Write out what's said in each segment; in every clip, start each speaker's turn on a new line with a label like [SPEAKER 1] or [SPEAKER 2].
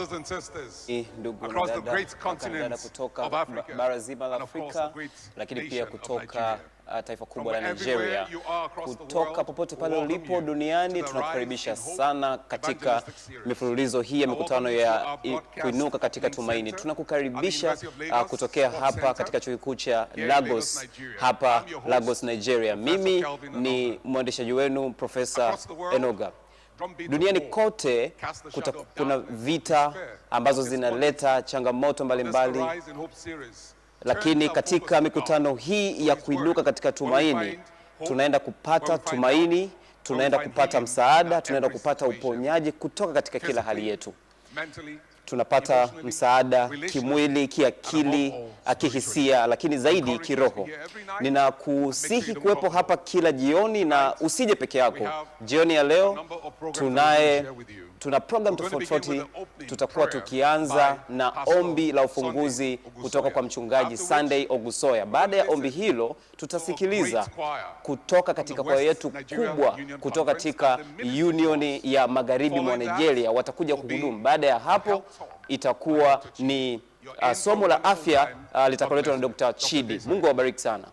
[SPEAKER 1] brothers and sisters
[SPEAKER 2] ndugu
[SPEAKER 1] across
[SPEAKER 2] na
[SPEAKER 1] the
[SPEAKER 2] dada,
[SPEAKER 1] great continents
[SPEAKER 2] kutoka
[SPEAKER 1] of Africa,
[SPEAKER 2] bara zima la
[SPEAKER 1] and of course
[SPEAKER 2] Afrika,
[SPEAKER 1] the great
[SPEAKER 2] lakini pia
[SPEAKER 1] nation of
[SPEAKER 2] kutoka
[SPEAKER 1] Nigeria.
[SPEAKER 2] taifa kubwa la
[SPEAKER 1] From
[SPEAKER 2] Nigeria.
[SPEAKER 1] everywhere you are across the
[SPEAKER 2] Kutoka
[SPEAKER 1] world,
[SPEAKER 2] popote
[SPEAKER 1] we
[SPEAKER 2] pale
[SPEAKER 1] welcome
[SPEAKER 2] ulipo
[SPEAKER 1] you
[SPEAKER 2] duniani,
[SPEAKER 1] to the
[SPEAKER 2] tunakukaribisha
[SPEAKER 1] Rise in Hope
[SPEAKER 2] sana katika
[SPEAKER 1] evangelistic series.
[SPEAKER 2] mifululizo hii ya
[SPEAKER 1] I
[SPEAKER 2] mikutano
[SPEAKER 1] welcome you to
[SPEAKER 2] ya
[SPEAKER 1] our broadcast
[SPEAKER 2] kuinuka katika
[SPEAKER 1] opening
[SPEAKER 2] tumaini.
[SPEAKER 1] center
[SPEAKER 2] Tunakukaribisha
[SPEAKER 1] at the University of Lagos
[SPEAKER 2] kutokea
[SPEAKER 1] Sports
[SPEAKER 2] hapa
[SPEAKER 1] Center
[SPEAKER 2] katika chuo kikuu cha
[SPEAKER 1] here in
[SPEAKER 2] Lagos,
[SPEAKER 1] Nigeria.
[SPEAKER 2] hapa
[SPEAKER 1] I'm your host,
[SPEAKER 2] Lagos, Nigeria.
[SPEAKER 1] Professor
[SPEAKER 2] Mimi
[SPEAKER 1] Kelvin
[SPEAKER 2] ni
[SPEAKER 1] Enoga.
[SPEAKER 2] mwendeshaji wenu Profesa
[SPEAKER 1] Across the world,
[SPEAKER 2] Enoga.
[SPEAKER 1] drumbeats of
[SPEAKER 2] Duniani
[SPEAKER 1] war
[SPEAKER 2] kote
[SPEAKER 1] cast the shadow of
[SPEAKER 2] kuna
[SPEAKER 1] darkness and
[SPEAKER 2] vita
[SPEAKER 1] despair.
[SPEAKER 2] ambazo
[SPEAKER 1] This
[SPEAKER 2] zinaleta changamoto mbalimbali,
[SPEAKER 1] This Rise in Hope series
[SPEAKER 2] lakini
[SPEAKER 1] turns our
[SPEAKER 2] katika
[SPEAKER 1] focus to
[SPEAKER 2] mikutano
[SPEAKER 1] God,
[SPEAKER 2] hii ya
[SPEAKER 1] His
[SPEAKER 2] kuinuka
[SPEAKER 1] word,
[SPEAKER 2] katika
[SPEAKER 1] where we
[SPEAKER 2] tumaini,
[SPEAKER 1] find hope,
[SPEAKER 2] tunaenda
[SPEAKER 1] where
[SPEAKER 2] kupata
[SPEAKER 1] we find
[SPEAKER 2] tumaini,
[SPEAKER 1] help,
[SPEAKER 2] tunaenda
[SPEAKER 1] where we find
[SPEAKER 2] kupata
[SPEAKER 1] healing
[SPEAKER 2] msaada,
[SPEAKER 1] in
[SPEAKER 2] tunaenda
[SPEAKER 1] every
[SPEAKER 2] kupata
[SPEAKER 1] situation.
[SPEAKER 2] uponyaji kutoka katika kila hali
[SPEAKER 1] Physically,
[SPEAKER 2] yetu.
[SPEAKER 1] mentally,
[SPEAKER 2] Tunapata
[SPEAKER 1] emotionally,
[SPEAKER 2] msaada
[SPEAKER 1] relationally,
[SPEAKER 2] kimwili,
[SPEAKER 1] and
[SPEAKER 2] kiakili,
[SPEAKER 1] above all,
[SPEAKER 2] kihisia, lakini zaidi
[SPEAKER 1] Encourage you to
[SPEAKER 2] kiroho.
[SPEAKER 1] be here every night.
[SPEAKER 2] Ninakusihi
[SPEAKER 1] Make sure you
[SPEAKER 2] kuwepo
[SPEAKER 1] don't
[SPEAKER 2] hapa kila jioni na
[SPEAKER 1] Tonight,
[SPEAKER 2] usije peke
[SPEAKER 1] we
[SPEAKER 2] yako.
[SPEAKER 1] have
[SPEAKER 2] Jioni ya
[SPEAKER 1] a
[SPEAKER 2] leo
[SPEAKER 1] number of programs that we're going to share with you.
[SPEAKER 2] tuna program
[SPEAKER 1] We're going to
[SPEAKER 2] tofauti
[SPEAKER 1] begin with
[SPEAKER 2] tofauti.
[SPEAKER 1] an opening
[SPEAKER 2] Tutakuwa
[SPEAKER 1] prayer
[SPEAKER 2] tukianza
[SPEAKER 1] by
[SPEAKER 2] na
[SPEAKER 1] Pastor
[SPEAKER 2] ombi la ufunguzi
[SPEAKER 1] Sunday Ogusoya.
[SPEAKER 2] kutoka kwa mchungaji
[SPEAKER 1] After
[SPEAKER 2] Sunday
[SPEAKER 1] which,
[SPEAKER 2] Ogusoya. Baada ya ombi
[SPEAKER 1] listen
[SPEAKER 2] hilo,
[SPEAKER 1] to a
[SPEAKER 2] tutasikiliza
[SPEAKER 1] great choir
[SPEAKER 2] kutoka
[SPEAKER 1] from
[SPEAKER 2] katika
[SPEAKER 1] the
[SPEAKER 2] kwaya
[SPEAKER 1] West
[SPEAKER 2] yetu
[SPEAKER 1] Nigeria
[SPEAKER 2] kubwa
[SPEAKER 1] Union
[SPEAKER 2] kutoka
[SPEAKER 1] Conference
[SPEAKER 2] katika
[SPEAKER 1] and the ministry
[SPEAKER 2] Union
[SPEAKER 1] course.
[SPEAKER 2] ya Magharibi mwa
[SPEAKER 1] Following that
[SPEAKER 2] Nigeria, watakuja
[SPEAKER 1] will be
[SPEAKER 2] kuhudumu. Baada ya
[SPEAKER 1] a
[SPEAKER 2] hapo
[SPEAKER 1] health talk
[SPEAKER 2] itakuwa
[SPEAKER 1] by Dr. Chidi.
[SPEAKER 2] ni
[SPEAKER 1] You're in for
[SPEAKER 2] somo
[SPEAKER 1] a
[SPEAKER 2] la
[SPEAKER 1] wonderful
[SPEAKER 2] afya
[SPEAKER 1] time.
[SPEAKER 2] litakaletwa na
[SPEAKER 1] God bless you.
[SPEAKER 2] Dr. Chidi.
[SPEAKER 1] Dr.
[SPEAKER 2] Mungu awabariki sana.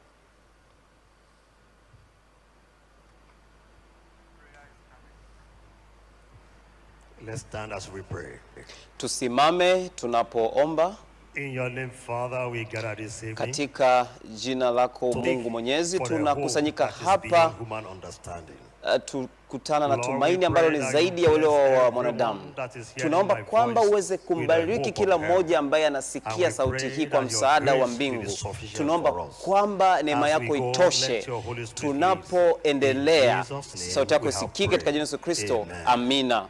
[SPEAKER 3] Let's stand as we pray.
[SPEAKER 2] Tusimame tunapoomba.
[SPEAKER 3] In your name, Father, we gather this evening.
[SPEAKER 2] Katika jina lako Mungu Mwenyezi,
[SPEAKER 3] For the hope
[SPEAKER 2] tunakusanyika
[SPEAKER 3] that is
[SPEAKER 2] hapa
[SPEAKER 3] beyond human understanding.
[SPEAKER 2] tukutana na
[SPEAKER 3] Lord,
[SPEAKER 2] tumaini
[SPEAKER 3] we
[SPEAKER 2] ambalo
[SPEAKER 3] pray
[SPEAKER 2] ni
[SPEAKER 3] that
[SPEAKER 2] zaidi
[SPEAKER 3] you
[SPEAKER 2] ya uelewa
[SPEAKER 3] bless
[SPEAKER 2] wa
[SPEAKER 3] everyone
[SPEAKER 2] mwanadamu.
[SPEAKER 3] that is hearing
[SPEAKER 2] Tunaomba
[SPEAKER 3] my
[SPEAKER 2] kwamba
[SPEAKER 3] voice
[SPEAKER 2] uweze
[SPEAKER 3] with the
[SPEAKER 2] kumbariki
[SPEAKER 3] hope
[SPEAKER 2] kila
[SPEAKER 3] of heaven.
[SPEAKER 2] mmoja ambaye
[SPEAKER 3] And
[SPEAKER 2] anasikia
[SPEAKER 3] we
[SPEAKER 2] sauti
[SPEAKER 3] pray
[SPEAKER 2] hii kwa
[SPEAKER 3] that your
[SPEAKER 2] msaada wa
[SPEAKER 3] grace will be
[SPEAKER 2] mbingu.
[SPEAKER 3] sufficient
[SPEAKER 2] Tunaomba
[SPEAKER 3] for us.
[SPEAKER 2] kwamba neema
[SPEAKER 3] As
[SPEAKER 2] yako
[SPEAKER 3] we go,
[SPEAKER 2] itoshe.
[SPEAKER 3] let your Holy Spirit
[SPEAKER 2] Tunapoendelea,
[SPEAKER 3] lead. In Jesus' name
[SPEAKER 2] sauti yako
[SPEAKER 3] we have
[SPEAKER 2] isikike katika
[SPEAKER 3] prayed.
[SPEAKER 2] jina la Yesu Kristo.
[SPEAKER 3] Amen.
[SPEAKER 2] Amina.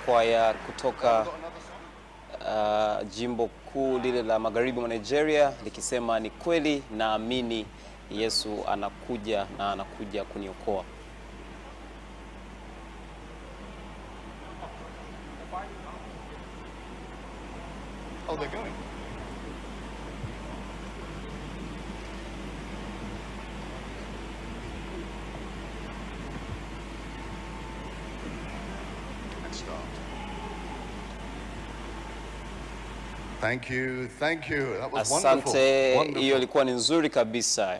[SPEAKER 2] Kwaya kutoka jimbo kuu lile la magharibi mwa Nigeria likisema ni kweli naamini Yesu anakuja na anakuja kuniokoa.
[SPEAKER 1] Oh, they're going. And start. Thank you, thank you. That was wonderful.
[SPEAKER 2] Asante, hiyo
[SPEAKER 1] Wonderful.
[SPEAKER 2] ilikuwa ni nzuri kabisa.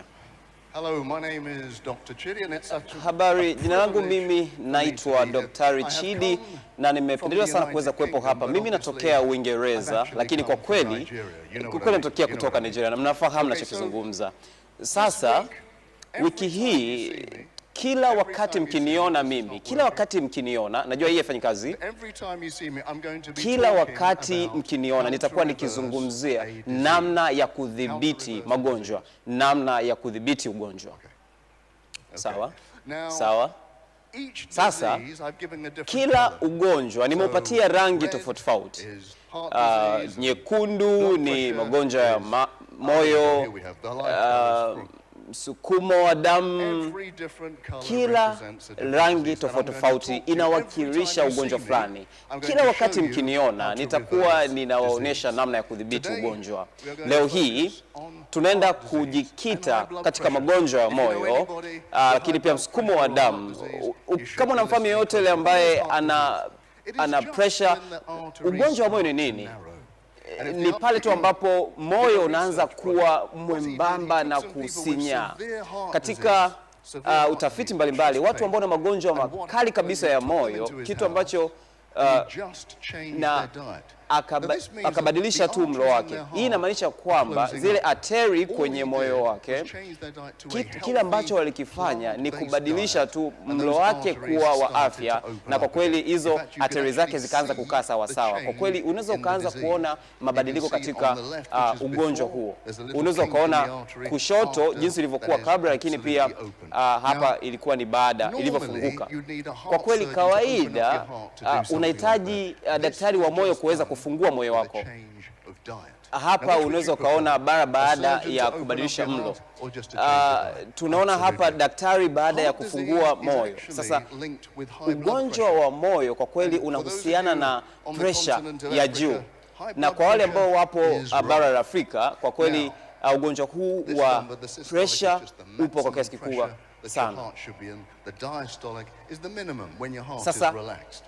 [SPEAKER 1] Hello, my name is Dr. Chidi and it's such a
[SPEAKER 2] Habari, jina langu
[SPEAKER 1] privilege
[SPEAKER 2] mimi
[SPEAKER 1] for me
[SPEAKER 2] naitwa
[SPEAKER 1] to be here.
[SPEAKER 2] Daktari
[SPEAKER 1] I have
[SPEAKER 2] Chidi
[SPEAKER 1] come
[SPEAKER 2] na nimependelewa
[SPEAKER 1] from
[SPEAKER 2] sana
[SPEAKER 1] the
[SPEAKER 2] kuweza
[SPEAKER 1] United
[SPEAKER 2] kuwepo
[SPEAKER 1] Kingdom,
[SPEAKER 2] hapa.
[SPEAKER 1] but
[SPEAKER 2] Mimi
[SPEAKER 1] obviously
[SPEAKER 2] natokea
[SPEAKER 1] I've
[SPEAKER 2] Uingereza,
[SPEAKER 1] actually
[SPEAKER 2] lakini kwa
[SPEAKER 1] come from
[SPEAKER 2] kweli
[SPEAKER 1] Nigeria. You know
[SPEAKER 2] kwa
[SPEAKER 1] what
[SPEAKER 2] kweli
[SPEAKER 1] I
[SPEAKER 2] natokea
[SPEAKER 1] mean.
[SPEAKER 2] kutoka Nigeria na mnafahamu
[SPEAKER 1] Okay, so
[SPEAKER 2] nachokizungumza. Sasa
[SPEAKER 1] every
[SPEAKER 2] wiki
[SPEAKER 1] time you
[SPEAKER 2] hii
[SPEAKER 1] see me,
[SPEAKER 2] kila
[SPEAKER 1] every
[SPEAKER 2] wakati
[SPEAKER 1] time you see me,
[SPEAKER 2] mkiniona
[SPEAKER 1] this is
[SPEAKER 2] mimi,
[SPEAKER 1] not
[SPEAKER 2] kila
[SPEAKER 1] working.
[SPEAKER 2] wakati mkiniona, najua hii haifanyi kazi.
[SPEAKER 1] Every time you see me, I'm going to be
[SPEAKER 2] Kila
[SPEAKER 1] talking
[SPEAKER 2] wakati
[SPEAKER 1] about
[SPEAKER 2] mkiniona
[SPEAKER 1] how
[SPEAKER 2] nitakuwa
[SPEAKER 1] to reverse
[SPEAKER 2] nikizungumzia
[SPEAKER 1] a disease.
[SPEAKER 2] namna ya
[SPEAKER 1] How
[SPEAKER 2] kudhibiti
[SPEAKER 1] to reverse
[SPEAKER 2] magonjwa, namna ya kudhibiti ugonjwa. Sawa?
[SPEAKER 1] Now,
[SPEAKER 2] Sawa?
[SPEAKER 1] each
[SPEAKER 2] Sasa,
[SPEAKER 1] disease I've given a different
[SPEAKER 2] Kila
[SPEAKER 1] color.
[SPEAKER 2] ugonjwa nimeupatia rangi
[SPEAKER 1] red
[SPEAKER 2] tofauti tofauti.
[SPEAKER 1] is heart disease,
[SPEAKER 2] Nyekundu
[SPEAKER 1] blood
[SPEAKER 2] ni
[SPEAKER 1] pressure
[SPEAKER 2] magonjwa ya
[SPEAKER 1] is
[SPEAKER 2] moyo,
[SPEAKER 1] here we have the light colors from-
[SPEAKER 2] msukumo wa damu.
[SPEAKER 1] Every different color
[SPEAKER 2] Kila
[SPEAKER 1] represents a different
[SPEAKER 2] rangi
[SPEAKER 1] disease. And
[SPEAKER 2] tofauti
[SPEAKER 1] I'm going to
[SPEAKER 2] tofauti
[SPEAKER 1] talk to you
[SPEAKER 2] inawakilisha
[SPEAKER 1] every time you
[SPEAKER 2] ugonjwa
[SPEAKER 1] see me,
[SPEAKER 2] fulani.
[SPEAKER 1] I'm going
[SPEAKER 2] Kila
[SPEAKER 1] to
[SPEAKER 2] wakati
[SPEAKER 1] show you
[SPEAKER 2] mkiniona
[SPEAKER 1] how to
[SPEAKER 2] nitakuwa
[SPEAKER 1] reverse
[SPEAKER 2] ninawaonyesha
[SPEAKER 1] disease.
[SPEAKER 2] namna ya kudhibiti
[SPEAKER 1] Today,
[SPEAKER 2] ugonjwa.
[SPEAKER 1] we are going
[SPEAKER 2] Leo
[SPEAKER 1] to
[SPEAKER 2] hii
[SPEAKER 1] focus on
[SPEAKER 2] tunaenda
[SPEAKER 1] heart disease
[SPEAKER 2] kujikita
[SPEAKER 1] and high blood
[SPEAKER 2] katika
[SPEAKER 1] pressure.
[SPEAKER 2] magonjwa ya
[SPEAKER 1] If you know
[SPEAKER 2] moyo,
[SPEAKER 1] anybody with
[SPEAKER 2] lakini
[SPEAKER 1] high
[SPEAKER 2] pia
[SPEAKER 1] blood
[SPEAKER 2] msukumo wa
[SPEAKER 1] pressure or heart
[SPEAKER 2] damu.
[SPEAKER 1] disease, you should
[SPEAKER 2] Kama
[SPEAKER 1] be
[SPEAKER 2] unamfahamu
[SPEAKER 1] listening
[SPEAKER 2] yeyote yule
[SPEAKER 1] closely.
[SPEAKER 2] ambaye
[SPEAKER 1] What is heart
[SPEAKER 2] ana
[SPEAKER 1] disease? It is
[SPEAKER 2] ana
[SPEAKER 1] just
[SPEAKER 2] pressure,
[SPEAKER 1] when the arteries
[SPEAKER 2] ugonjwa wa moyo ni
[SPEAKER 1] start to
[SPEAKER 2] nini?
[SPEAKER 1] narrow. And if
[SPEAKER 2] Ni
[SPEAKER 1] the
[SPEAKER 2] pale tu
[SPEAKER 1] arteries-
[SPEAKER 2] ambapo moyo unaanza
[SPEAKER 1] research
[SPEAKER 2] kuwa
[SPEAKER 1] project, what he did,
[SPEAKER 2] mwembamba
[SPEAKER 1] he
[SPEAKER 2] na
[SPEAKER 1] took some people with
[SPEAKER 2] kusinyaa.
[SPEAKER 1] severe heart
[SPEAKER 2] Katika
[SPEAKER 1] disease, severe heart
[SPEAKER 2] utafiti
[SPEAKER 1] disease,
[SPEAKER 2] mbalimbali,
[SPEAKER 1] chest
[SPEAKER 2] watu ambao na
[SPEAKER 1] pain.
[SPEAKER 2] magonjwa
[SPEAKER 1] And what
[SPEAKER 2] makali
[SPEAKER 1] happened,
[SPEAKER 2] kabisa
[SPEAKER 1] he
[SPEAKER 2] ya
[SPEAKER 1] took them
[SPEAKER 2] moyo,
[SPEAKER 1] into his
[SPEAKER 2] kitu
[SPEAKER 1] house,
[SPEAKER 2] ambacho
[SPEAKER 1] and he just changed
[SPEAKER 2] na
[SPEAKER 1] their diet. Now, this means
[SPEAKER 2] akabadilisha
[SPEAKER 1] that
[SPEAKER 2] tu
[SPEAKER 1] the
[SPEAKER 2] mlo
[SPEAKER 1] arteries in
[SPEAKER 2] wake.
[SPEAKER 1] their heart
[SPEAKER 2] Hii inamaanisha
[SPEAKER 1] are
[SPEAKER 2] kwamba
[SPEAKER 1] closing
[SPEAKER 2] zile
[SPEAKER 1] up.
[SPEAKER 2] ateri
[SPEAKER 1] All
[SPEAKER 2] kwenye
[SPEAKER 1] he
[SPEAKER 2] moyo
[SPEAKER 1] did
[SPEAKER 2] wake,
[SPEAKER 1] was change their diet to a
[SPEAKER 2] kile ambacho
[SPEAKER 1] healthy,
[SPEAKER 2] walikifanya ni
[SPEAKER 1] plant-based
[SPEAKER 2] kubadilisha
[SPEAKER 1] diet.
[SPEAKER 2] tu
[SPEAKER 1] And
[SPEAKER 2] mlo
[SPEAKER 1] those
[SPEAKER 2] wake
[SPEAKER 1] arteries
[SPEAKER 2] kuwa wa
[SPEAKER 1] started
[SPEAKER 2] afya,
[SPEAKER 1] to open
[SPEAKER 2] na kwa
[SPEAKER 1] up
[SPEAKER 2] kweli
[SPEAKER 1] again.
[SPEAKER 2] hizo
[SPEAKER 1] In fact, you can
[SPEAKER 2] ateri zake
[SPEAKER 1] actually
[SPEAKER 2] zikaanza
[SPEAKER 1] see
[SPEAKER 2] kukaa sawa
[SPEAKER 1] the
[SPEAKER 2] sawa. Kwa
[SPEAKER 1] change
[SPEAKER 2] kweli unaweza
[SPEAKER 1] in the
[SPEAKER 2] ukaanza
[SPEAKER 1] disease.
[SPEAKER 2] kuona
[SPEAKER 1] You
[SPEAKER 2] mabadiliko
[SPEAKER 1] can see
[SPEAKER 2] katika
[SPEAKER 1] on the left, which is
[SPEAKER 2] ugonjwa
[SPEAKER 1] before,
[SPEAKER 2] huo.
[SPEAKER 1] there's a little
[SPEAKER 2] Unaweza
[SPEAKER 1] kink in the
[SPEAKER 2] ukaona
[SPEAKER 1] artery
[SPEAKER 2] kushoto
[SPEAKER 1] after,
[SPEAKER 2] jinsi ilivyokuwa
[SPEAKER 1] that is
[SPEAKER 2] kabla, lakini pia
[SPEAKER 1] absolutely open.
[SPEAKER 2] hapa
[SPEAKER 1] Now,
[SPEAKER 2] ilikuwa ni baada
[SPEAKER 1] normally,
[SPEAKER 2] ilivyofunguka.
[SPEAKER 1] you'd need a heart
[SPEAKER 2] Kwa kweli
[SPEAKER 1] surgeon to open up your
[SPEAKER 2] kawaida
[SPEAKER 1] heart to do something
[SPEAKER 2] unahitaji
[SPEAKER 1] like that.
[SPEAKER 2] daktari
[SPEAKER 1] This
[SPEAKER 2] wa
[SPEAKER 1] is
[SPEAKER 2] moyo
[SPEAKER 1] just
[SPEAKER 2] kuweza
[SPEAKER 1] done
[SPEAKER 2] kufungua moyo
[SPEAKER 1] with a
[SPEAKER 2] wako.
[SPEAKER 1] change of diet.
[SPEAKER 2] Hapa
[SPEAKER 1] Now, which
[SPEAKER 2] unaweza
[SPEAKER 1] would you
[SPEAKER 2] ukaona
[SPEAKER 1] prefer?
[SPEAKER 2] bara
[SPEAKER 1] A
[SPEAKER 2] baada
[SPEAKER 1] surgeon
[SPEAKER 2] ya
[SPEAKER 1] to open
[SPEAKER 2] kubadilisha
[SPEAKER 1] up your
[SPEAKER 2] mlo.
[SPEAKER 1] heart or just to change your diet?
[SPEAKER 2] Tunaona hapa
[SPEAKER 1] Absolutely.
[SPEAKER 2] daktari baada ya
[SPEAKER 1] Heart
[SPEAKER 2] kufungua
[SPEAKER 1] disease is
[SPEAKER 2] moyo.
[SPEAKER 1] actually
[SPEAKER 2] Sasa
[SPEAKER 1] linked with high blood
[SPEAKER 2] ugonjwa
[SPEAKER 1] pressure.
[SPEAKER 2] wa moyo kwa kweli
[SPEAKER 1] And for those of
[SPEAKER 2] unahusiana
[SPEAKER 1] you
[SPEAKER 2] na
[SPEAKER 1] on the
[SPEAKER 2] pressure
[SPEAKER 1] continent of
[SPEAKER 2] ya
[SPEAKER 1] Africa,
[SPEAKER 2] juu,
[SPEAKER 1] high
[SPEAKER 2] na
[SPEAKER 1] blood
[SPEAKER 2] kwa wale
[SPEAKER 1] pressure
[SPEAKER 2] ambao wapo
[SPEAKER 1] is
[SPEAKER 2] bara
[SPEAKER 1] right.
[SPEAKER 2] la Afrika kwa kweli ugonjwa huu
[SPEAKER 1] This
[SPEAKER 2] wa
[SPEAKER 1] number, the systolic,
[SPEAKER 2] pressure
[SPEAKER 1] is just the
[SPEAKER 2] upo kwa
[SPEAKER 1] maximum
[SPEAKER 2] kiasi kikubwa
[SPEAKER 1] pressure that your
[SPEAKER 2] sana.
[SPEAKER 1] heart should be in. The diastolic is the minimum when your heart
[SPEAKER 2] Sasa,
[SPEAKER 1] is relaxed.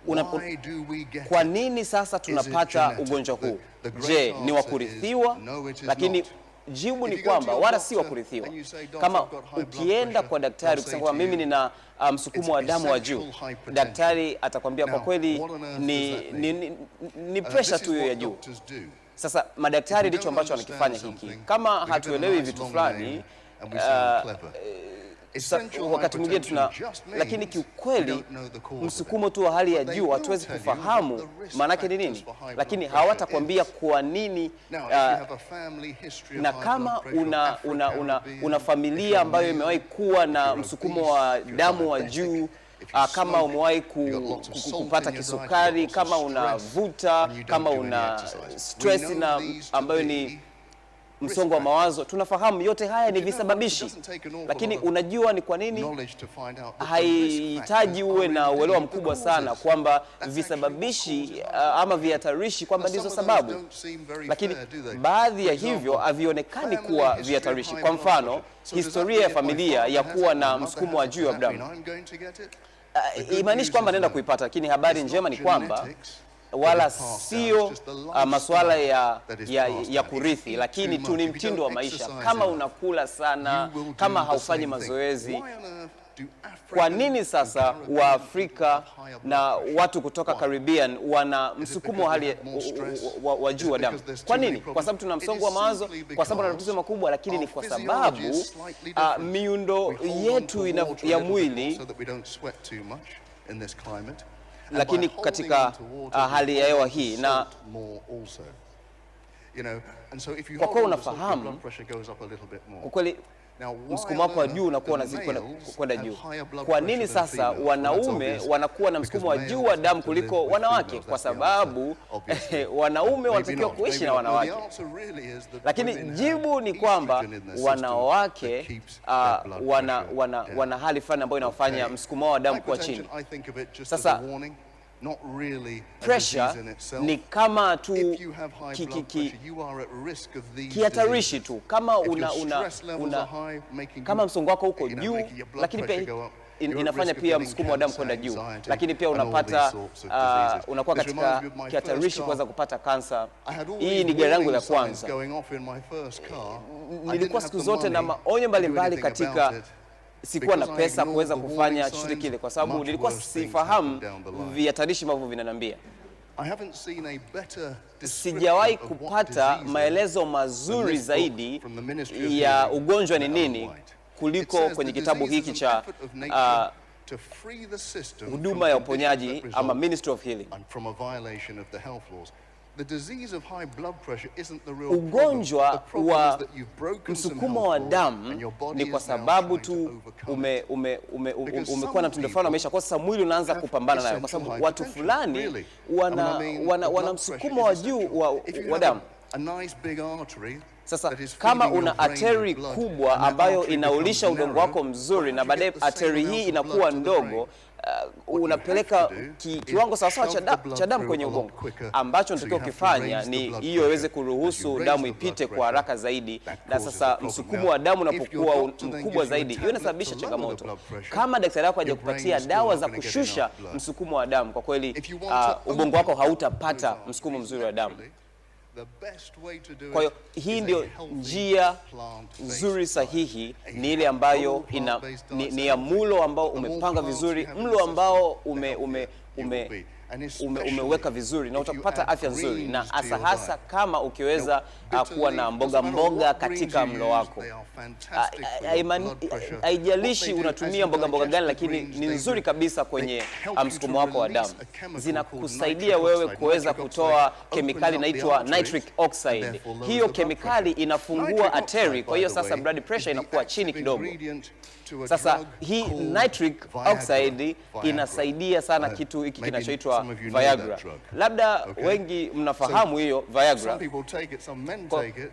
[SPEAKER 2] una-
[SPEAKER 1] Why do we get
[SPEAKER 2] Kwa
[SPEAKER 1] it?
[SPEAKER 2] nini sasa
[SPEAKER 1] Is it
[SPEAKER 2] tunapata
[SPEAKER 1] genetic?
[SPEAKER 2] ugonjwa huu?
[SPEAKER 1] The great
[SPEAKER 2] Je, ni wa
[SPEAKER 1] answer
[SPEAKER 2] kurithiwa?
[SPEAKER 1] is, no, it is
[SPEAKER 2] Lakini
[SPEAKER 1] not.
[SPEAKER 2] jibu ni
[SPEAKER 1] If you go to
[SPEAKER 2] kwamba
[SPEAKER 1] your
[SPEAKER 2] wala si wa
[SPEAKER 1] doctor
[SPEAKER 2] kurithiwa.
[SPEAKER 1] and you say, "Doctor,
[SPEAKER 2] Kama
[SPEAKER 1] I've got high blood
[SPEAKER 2] ukienda
[SPEAKER 1] pressure,"
[SPEAKER 2] kwa daktari
[SPEAKER 1] they'll
[SPEAKER 2] kusema
[SPEAKER 1] say
[SPEAKER 2] kwamba
[SPEAKER 1] to
[SPEAKER 2] mimi
[SPEAKER 1] you,
[SPEAKER 2] nina msukumo wa damu wa juu,
[SPEAKER 1] essential hypertension.
[SPEAKER 2] daktari atakwambia kwa
[SPEAKER 1] Now,
[SPEAKER 2] kweli
[SPEAKER 1] what on earth
[SPEAKER 2] ni,
[SPEAKER 1] does that
[SPEAKER 2] ni,
[SPEAKER 1] mean?
[SPEAKER 2] ni, ni pressure
[SPEAKER 1] This is
[SPEAKER 2] tu ya
[SPEAKER 1] what
[SPEAKER 2] juu.
[SPEAKER 1] doctors do.
[SPEAKER 2] Sasa madaktari
[SPEAKER 1] If we
[SPEAKER 2] ndicho
[SPEAKER 1] don't
[SPEAKER 2] ambacho
[SPEAKER 1] understand
[SPEAKER 2] wanakifanya hiki.
[SPEAKER 1] something,
[SPEAKER 2] Kama
[SPEAKER 1] we give it a
[SPEAKER 2] hatuelewi
[SPEAKER 1] nice
[SPEAKER 2] vitu
[SPEAKER 1] long
[SPEAKER 2] fulani,
[SPEAKER 1] name and we sound clever.
[SPEAKER 2] Sa,
[SPEAKER 1] Essential
[SPEAKER 2] wakati mwingine tuna,
[SPEAKER 1] hypertension just means
[SPEAKER 2] lakini
[SPEAKER 1] we
[SPEAKER 2] kiukweli
[SPEAKER 1] don't know the cause of it.
[SPEAKER 2] msukumo tu wa hali ya
[SPEAKER 1] But they
[SPEAKER 2] juu
[SPEAKER 1] will
[SPEAKER 2] hatuwezi
[SPEAKER 1] tell you
[SPEAKER 2] kufahamu
[SPEAKER 1] what the risk
[SPEAKER 2] maanake ni
[SPEAKER 1] factors
[SPEAKER 2] nini,
[SPEAKER 1] for high blood
[SPEAKER 2] lakini
[SPEAKER 1] pressure
[SPEAKER 2] hawatakwambia
[SPEAKER 1] is.
[SPEAKER 2] kwa nini.
[SPEAKER 1] Now, if you have a family history of
[SPEAKER 2] Na
[SPEAKER 1] high
[SPEAKER 2] kama
[SPEAKER 1] blood pressure,
[SPEAKER 2] una,
[SPEAKER 1] Africa,
[SPEAKER 2] una,
[SPEAKER 1] Caribbean,
[SPEAKER 2] una
[SPEAKER 1] if
[SPEAKER 2] familia
[SPEAKER 1] you're
[SPEAKER 2] ambayo
[SPEAKER 1] male,
[SPEAKER 2] imewahi kuwa na
[SPEAKER 1] you're
[SPEAKER 2] msukumo
[SPEAKER 1] obese,
[SPEAKER 2] wa
[SPEAKER 1] if you're
[SPEAKER 2] damu wa
[SPEAKER 1] diabetic,
[SPEAKER 2] juu,
[SPEAKER 1] if you
[SPEAKER 2] kama
[SPEAKER 1] smoke,
[SPEAKER 2] umewahi
[SPEAKER 1] you've got lots of salt
[SPEAKER 2] kupata
[SPEAKER 1] in your diet,
[SPEAKER 2] kisukari,
[SPEAKER 1] you've got
[SPEAKER 2] kama
[SPEAKER 1] lots of stress,
[SPEAKER 2] unavuta,
[SPEAKER 1] and you don't
[SPEAKER 2] kama
[SPEAKER 1] do any
[SPEAKER 2] una
[SPEAKER 1] exercise.
[SPEAKER 2] stress
[SPEAKER 1] We know
[SPEAKER 2] na
[SPEAKER 1] these to
[SPEAKER 2] ambayo
[SPEAKER 1] be
[SPEAKER 2] ni msongo wa mawazo, tunafahamu yote haya ni visababishi, lakini unajua ni kwa nini haihitaji uwe na uelewa mkubwa sana kwamba visababishi ama vihatarishi kwamba ndizo sababu, lakini baadhi ya hivyo havionekani kuwa vihatarishi. Kwa mfano, historia ya familia ya kuwa na msukumo wa juu wa damu imaanishi kwamba naenda kuipata, lakini habari njema ni kwamba wala sio masuala ya kurithi, lakini tu ni mtindo wa maisha. Kama unakula sana, kama haufanyi mazoezi, kwa nini sasa Waafrika na watu kutoka Caribbean wana msukumo hali wa juu wa damu? Kwa nini? Kwa sababu tuna msongo wa mawazo, kwa sababu tuna matatizo makubwa, lakini ni kwa sababu miundo yetu ya mwili, lakini katika hali ya hewa hii, na kwa kuwa unafahamu kwa kweli msukumo wako wa juu unakuwa unazidi kwenda juu. Kwa nini sasa wanaume wanakuwa na msukumo wa juu wa damu kuliko wanawake? Kwa sababu wanaume wanatakiwa kuishi na wanawake, lakini jibu ni kwamba wanawake wana hali fulani ambayo inafanya msukumo wa damu kuwa chini. Sasa pressure ni kama tu kihatarishi tu. Kama kama msongo wako uko juu, lakini pia inafanya pia msukumo wa damu kwenda juu, lakini pia unapata unakuwa katika kihatarishi kuweza kupata kansa. Hii ni gari yangu ya kwanza. Nilikuwa siku zote na maonyo mbalimbali katika sikuwa na pesa kuweza kufanya chochote kile kwa sababu nilikuwa sifahamu vihatarishi ambavyo vinaniambia. Sijawahi kupata maelezo mazuri zaidi ya ugonjwa ni nini kuliko kwenye kitabu hiki cha huduma ya uponyaji ama Ministry of Healing. Ugonjwa wa msukumo wa damu ni kwa sababu tu umekuwa na tundafano maisha, kwa sasa mwili unaanza kupambana nayo, kwa sababu watu fulani wana msukumo wa juu wa damu. Sasa kama una ateri kubwa ambayo inaulisha udongo wako mzuri na baadaye ateri hii inakuwa ndogo, unapeleka kiwango sawasawa cha damu kwenye ubongo, ambacho natakiwa kufanya ni hiyo iweze kuruhusu damu ipite kwa haraka zaidi. Na sasa msukumo wa damu unapokuwa mkubwa zaidi, hiyo inasababisha changamoto. Kama daktari wako hajakupatia dawa za kushusha msukumo wa damu, kwa kweli ubongo wako hautapata msukumo mzuri wa damu. Kwa hiyo hii ndio njia nzuri sahihi, ni ile ambayo ni ya mlo ambao umepanga vizuri, mlo ambao umeweka vizuri, na utapata afya nzuri, na hasa kama ukiweza kuwa na mboga katika mlo wako. Haijalishi unatumia mboga gani, lakini ni nzuri kabisa kwenye msukumo wako wa damu. Zinakusaidia wewe kuweza kutoa kemikali inaitwa nitric oxide. Hiyo kemikali inafungua artery, kwa hiyo sasa blood pressure inakuwa chini kidogo. Sasa hii nitric oxide inasaidia sana kitu hiki kinachoitwa Viagra. Labda wengi mnafahamu hiyo Viagra.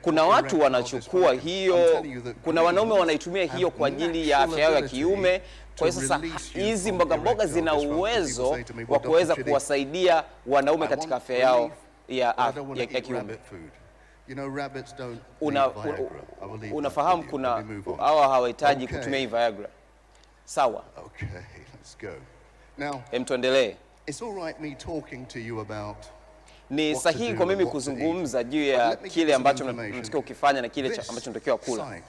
[SPEAKER 2] Kuna watu wanachukua hiyo, kuna wanaume wanaitumia hiyo kwa ajili ya afya yao ya kiume. Kwa hiyo sasa hizi mboga zina uwezo wa kuweza kuwasaidia wanaume katika afya yao ya kiume. Unafahamu kuna hawa hawahitaji kutumia hii Viagra. Sawa.
[SPEAKER 1] Okay, let's go. Now,
[SPEAKER 2] tuendelee.
[SPEAKER 1] It's all right me talking to you about
[SPEAKER 2] ni sahihi kwa mimi kuzungumza juu ya kile ambacho mnatakiwa ukifanya na kile ambacho mnatakiwa kula.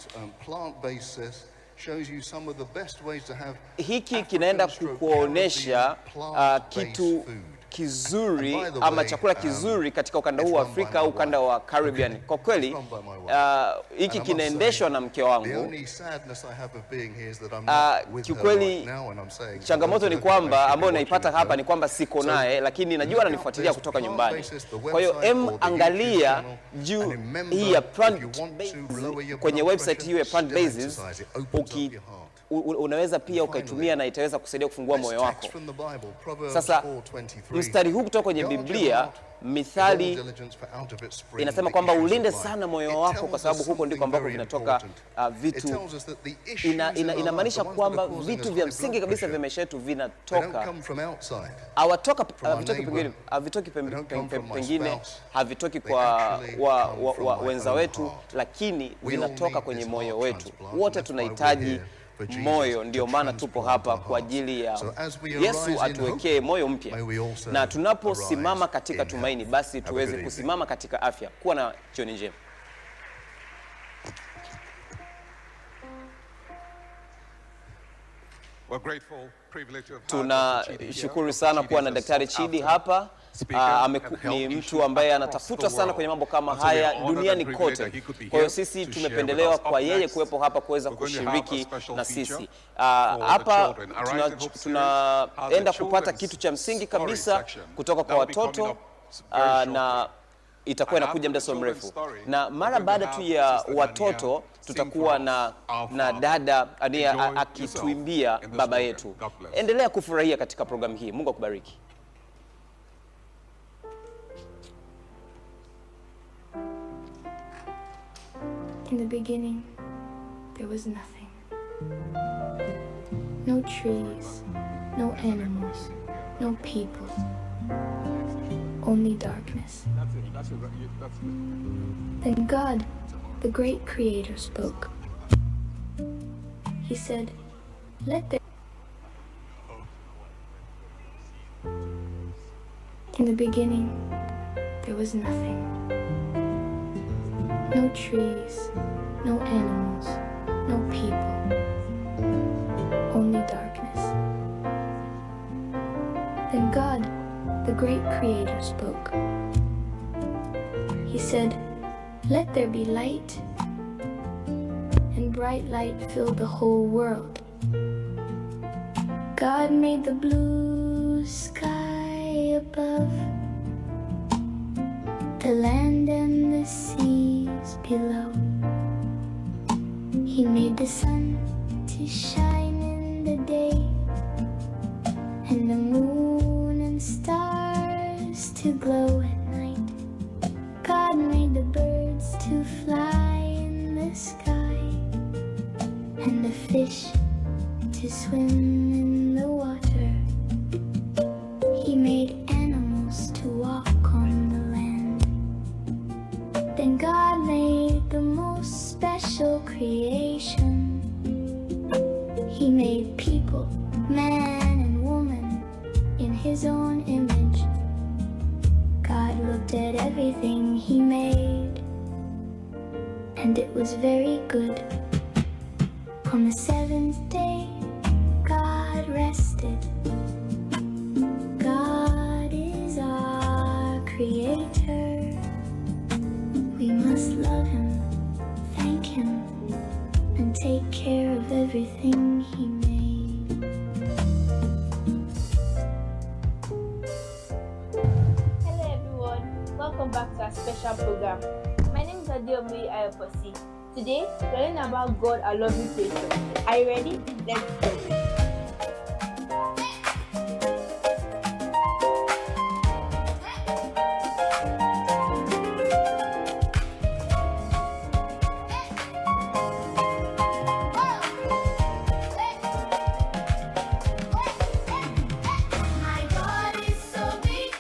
[SPEAKER 2] Hiki kinaenda kukuonesha kitu kizuri ama chakula kizuri katika ukanda huu wa Afrika au ukanda wa Caribbean. Kwa kweli hiki kinaendeshwa na mke wangu. Kiukweli changamoto ni kwamba ambayo naipata hapa ni kwamba siko naye, lakini najua ananifuatilia kutoka nyumbani. Kwa hiyo angalia juu hii ya plant kwenye website hiyo ya Plant Bases, unaweza pia ukaitumia na itaweza kusaidia kufungua moyo wako. Sasa mstari huu kutoka kwenye Biblia, Mithali inasema kwamba ulinde sana moyo wako kwa sababu huko ndiko ambako vinatoka vitu. Inamaanisha kwamba vitu vya msingi kabisa vya maisha yetu vinatoka, havitoki pengine, havitoki kwa wenza wetu, lakini vinatoka kwenye moyo wetu. Wote tunahitaji moyo, ndio maana tupo hapa kwa ajili ya Yesu atuwekee moyo mpya, na tunaposimama katika tumaini basi tuweze kusimama katika afya. Kuwa na jioni njema. Tunashukuru sana kuwa na Daktari Chidi hapa. Ni mtu ambaye anatafutwa sana kwenye mambo kama haya duniani kote. Kwa hiyo sisi tumependelewa kwa yeye kuwepo hapa kuweza kushiriki na sisi. Hapa tunaenda kupata kitu cha msingi kabisa kutoka kwa watoto, na itakuwa inakuja muda so mrefu. Na mara baada tu ya watoto tutakuwa na dada akituimbia baba yetu. Endelea kufurahia katika programu hii. Mungu akubariki.
[SPEAKER 4] In the beginning, there was nothing. No trees, no animals, no people. Only darkness. Then God, the great creator, spoke. He said, "Let there..." the beginning, there was nothing. No trees, no animals, no people. Only darkness. Then God, the great creator, spoke. He said, "Let there be light." And bright light filled the whole world. God made the blue sky above, the land and the seas below. He made the sun to shine in the day, and the moon and stars to glow at night. God made the birds to fly in the sky, and the fish to swim in the water. He made animals to walk on the land. Then God made the most special creation. He made people, man and woman, in his own image. God looked at everything he made, and it was very good. On the seventh day, God rested. God is our creator. We must love him, thank him, and take care of everything he made.
[SPEAKER 5] Hello everyone, welcome back to our special program. My name is Adiomi Ayoposi. Today, we're learning about God, our loving creator. Are you ready? Let's go.
[SPEAKER 6] My God is so big,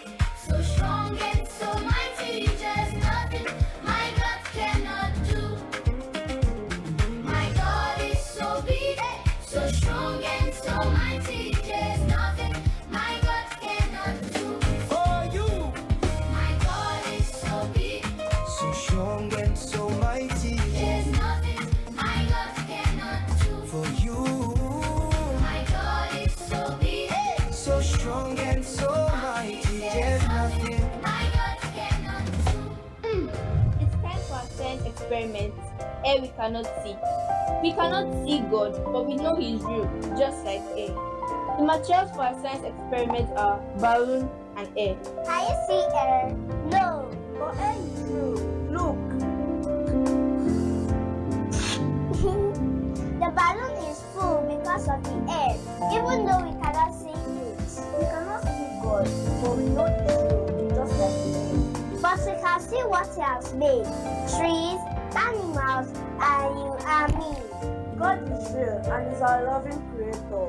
[SPEAKER 6] so strong and so mighty, there's nothing my God cannot do. My God is so big, so strong and so mighty, there's nothing my God cannot do.
[SPEAKER 7] For you,
[SPEAKER 6] My God is so big,
[SPEAKER 7] so strong and so mighty.
[SPEAKER 6] there's nothing my God cannot do.
[SPEAKER 7] For you,
[SPEAKER 6] My God is so big,
[SPEAKER 7] so strong and so mighty. There's nothing.
[SPEAKER 6] my God cannot do.
[SPEAKER 5] It's time for our science experiment, air we cannot see. We cannot see God, but we know He is real, just like air. The materials for our science experiment are balloon and air.
[SPEAKER 6] Can you see air? No, but air is true. Look. The balloon is full because of the air. Even though we cannot see it, we cannot see God, but we know it's true, just like the air. But we can see what He has made: trees, animals, and you and me. God is real and is our loving creator.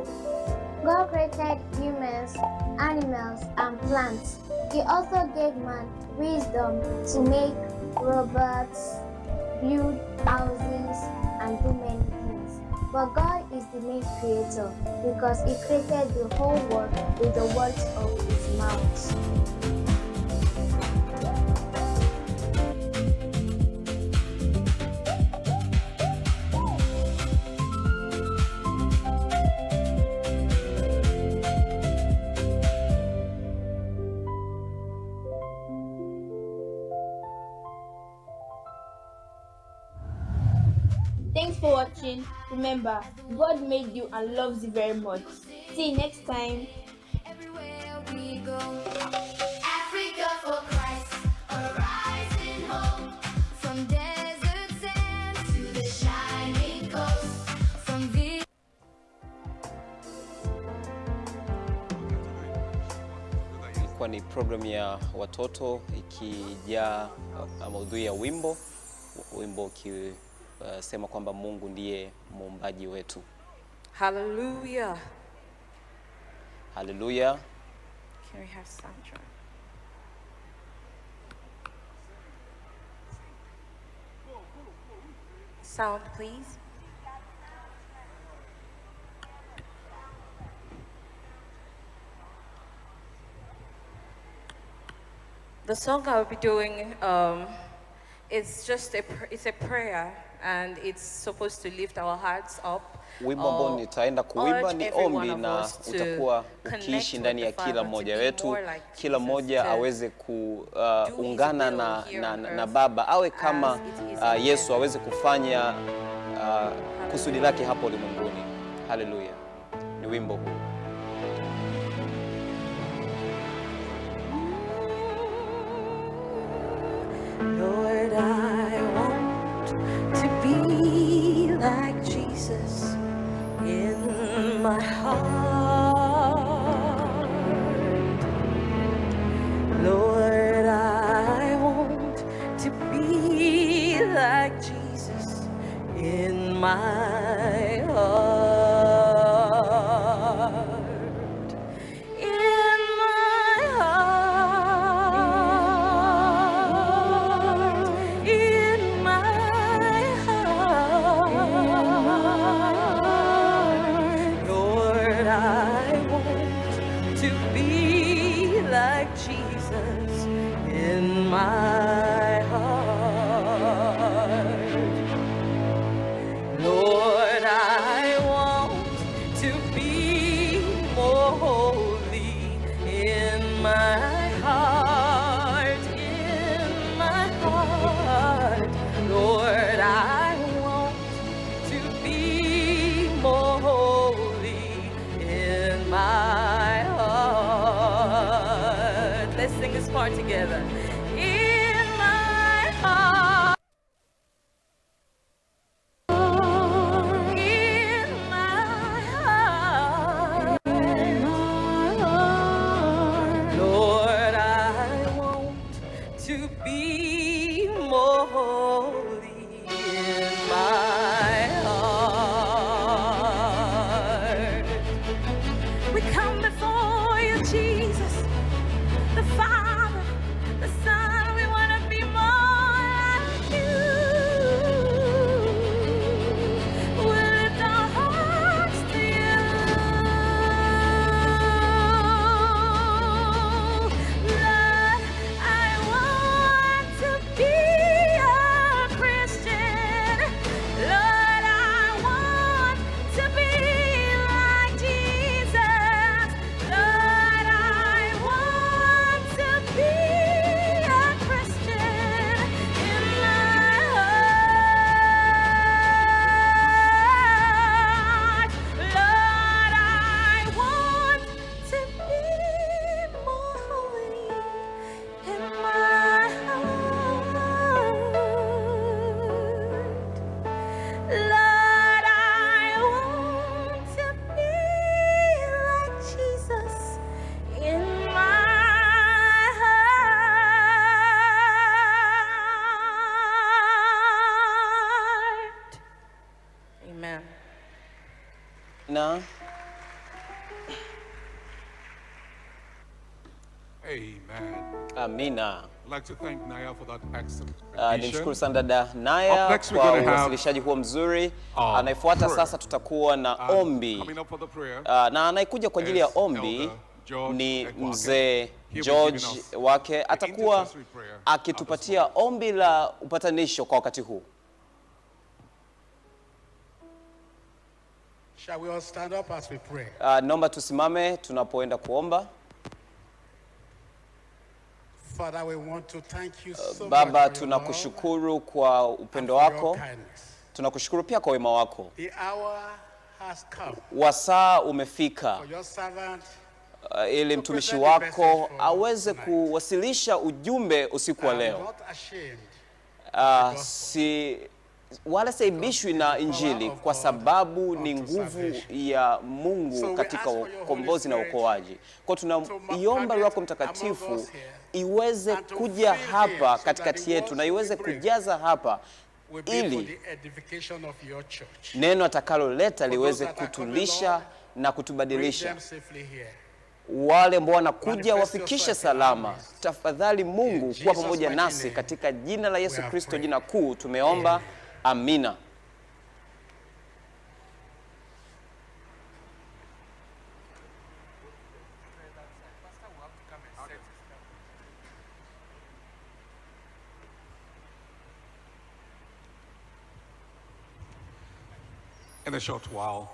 [SPEAKER 6] God created humans, animals, and plants. He also gave man wisdom to make robots, build houses, and do many things. But God is the main creator because He created the whole world with the words of His mouth.
[SPEAKER 5] Thanks for watching. Remember, God made you and loves you very much. See you next time.
[SPEAKER 6] Everywhere we go, Africa for Christ, a rising hope. From desert sands to the shining coast, from the
[SPEAKER 2] Ilikuwa ni program ya watoto ikijaa maudhui ya wimbo ukisema kwamba Mungu ndiye muumbaji wetu.
[SPEAKER 8] Hallelujah.
[SPEAKER 2] Hallelujah.
[SPEAKER 8] Can we have Sandra? Sound, please. The song I'll be doing it's just it's a prayer, and it's supposed to lift our hearts up.
[SPEAKER 2] Wimbo ambao nitaenda kuimba ni ombi, na utakuwa ukiishi ndani ya kila mmoja wetu, kila mmoja aweze kuungana na Baba, awe kama Yesu, aweze kufanya kusudi lake hapo ulimwenguni. Haleluya. Ni wimbo huu.
[SPEAKER 8] Lord, I want to be like Jesus in my heart. Lord, I want to be like Jesus in my heart. In my heart. In my heart. Lord, I want to be like Jesus in my heart. Lord, I want to be more holy in my heart, in my heart. Lord, I want to be more holy in my heart. Let's sing this part together. In my heart. In my heart. Lord, I want to be more holy in my heart. We come before you, Jesus, the Father, the Son. We want to be more like you. We lift our hearts to you. Lord, I want to be a Christian. Lord, I want to be like Jesus. Lord, I want to be a Christian in my heart. Lord, I want to be more holy in my heart. Lord, I want to be like Jesus in my heart. Amen.
[SPEAKER 2] Na
[SPEAKER 9] Amen.
[SPEAKER 2] amina.
[SPEAKER 9] I'd like to thank Naya for that excellent
[SPEAKER 2] Nimshukuru sana dada Naya
[SPEAKER 9] Up next we're
[SPEAKER 2] kwa
[SPEAKER 9] gonna have,
[SPEAKER 2] uwasilishaji huo mzuri. Anayefuata
[SPEAKER 9] prayer.
[SPEAKER 2] sasa tutakuwa na ombi.
[SPEAKER 9] Coming up for the prayer
[SPEAKER 2] Na anayekuja kwa ajili ya
[SPEAKER 9] is
[SPEAKER 2] ombi
[SPEAKER 9] Elder George
[SPEAKER 2] ni
[SPEAKER 9] Ekwake.
[SPEAKER 2] mzee
[SPEAKER 9] He will
[SPEAKER 2] George
[SPEAKER 9] give us
[SPEAKER 2] wake,
[SPEAKER 9] the
[SPEAKER 2] atakuwa
[SPEAKER 9] intercessory prayer
[SPEAKER 2] akitupatia ombi la upatanisho kwa wakati huu.
[SPEAKER 10] Shall we all stand up as we pray?
[SPEAKER 2] Naomba tusimame tunapoenda kuomba.
[SPEAKER 10] Father, we want to thank you so
[SPEAKER 2] Baba,
[SPEAKER 10] much for your
[SPEAKER 2] tunakushukuru kwa upendo
[SPEAKER 10] love and for
[SPEAKER 2] wako.
[SPEAKER 10] your kindness.
[SPEAKER 2] Tunakushukuru pia kwa wema wako.
[SPEAKER 10] The hour has come
[SPEAKER 2] Wasaa umefika
[SPEAKER 10] for your servant
[SPEAKER 2] ili mtumishi wako aweze kuwasilisha ujumbe usiku wa leo.
[SPEAKER 10] not ashamed
[SPEAKER 2] Wala saibishwi na Injili, kwa sababu ni nguvu ya Mungu katika ukombozi na uokoaji. Kwa tunaiomba Roho Mtakatifu iweze kuja hapa katikati yetu na iweze kujaza hapa, ili neno atakaloleta liweze kutulisha na kutubadilisha. Wale ambao wanakuja wafikishe salama. Tafadhali Mungu kuwa pamoja nasi katika jina la Yesu Kristo, jina kuu tumeomba. Amina.
[SPEAKER 9] In a short while,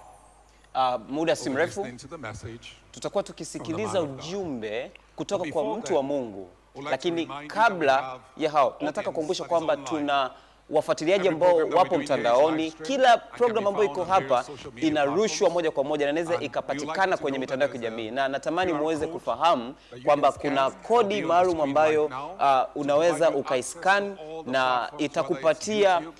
[SPEAKER 2] muda si
[SPEAKER 9] we'll be
[SPEAKER 2] mrefu
[SPEAKER 9] listening to the message
[SPEAKER 2] tutakuwa tukisikiliza
[SPEAKER 9] from the man of God.
[SPEAKER 2] ujumbe kutoka
[SPEAKER 9] But
[SPEAKER 2] kwa
[SPEAKER 9] before
[SPEAKER 2] mtu wa
[SPEAKER 9] then,
[SPEAKER 2] Mungu.
[SPEAKER 9] we'd like to
[SPEAKER 2] Lakini
[SPEAKER 9] remind you
[SPEAKER 2] kabla
[SPEAKER 9] that we have
[SPEAKER 2] ya hao,
[SPEAKER 9] audience
[SPEAKER 2] nataka kukumbusha
[SPEAKER 9] that is
[SPEAKER 2] kwamba
[SPEAKER 9] online.
[SPEAKER 2] tuna wafuatiliaji
[SPEAKER 9] Every
[SPEAKER 2] ambao
[SPEAKER 9] program that we
[SPEAKER 2] wapo
[SPEAKER 9] do here is
[SPEAKER 2] mtandaoni.
[SPEAKER 9] live streamed
[SPEAKER 2] Kila
[SPEAKER 9] and can
[SPEAKER 2] program
[SPEAKER 9] be
[SPEAKER 2] ambayo
[SPEAKER 9] found
[SPEAKER 2] iko
[SPEAKER 9] on various
[SPEAKER 2] hapa
[SPEAKER 9] social media
[SPEAKER 2] inarushwa
[SPEAKER 9] platforms.
[SPEAKER 2] moja kwa moja na inaweza
[SPEAKER 9] And we
[SPEAKER 2] ikapatikana
[SPEAKER 9] would like you
[SPEAKER 2] kwenye
[SPEAKER 9] to know
[SPEAKER 2] mitandao ya
[SPEAKER 9] that there's
[SPEAKER 2] kijamii,
[SPEAKER 9] a
[SPEAKER 2] na natamani
[SPEAKER 9] QR
[SPEAKER 2] muweze
[SPEAKER 9] code
[SPEAKER 2] kufahamu
[SPEAKER 9] that you
[SPEAKER 2] kwamba
[SPEAKER 9] can
[SPEAKER 2] kuna
[SPEAKER 9] scan
[SPEAKER 2] kodi
[SPEAKER 9] or be on the
[SPEAKER 2] maalum
[SPEAKER 9] screen
[SPEAKER 2] ambayo
[SPEAKER 9] right now to
[SPEAKER 2] unaweza
[SPEAKER 9] provide you
[SPEAKER 2] ukaiscan
[SPEAKER 9] access to all the
[SPEAKER 2] na
[SPEAKER 9] platforms, whether it's
[SPEAKER 2] itakupatia
[SPEAKER 9] YouTube,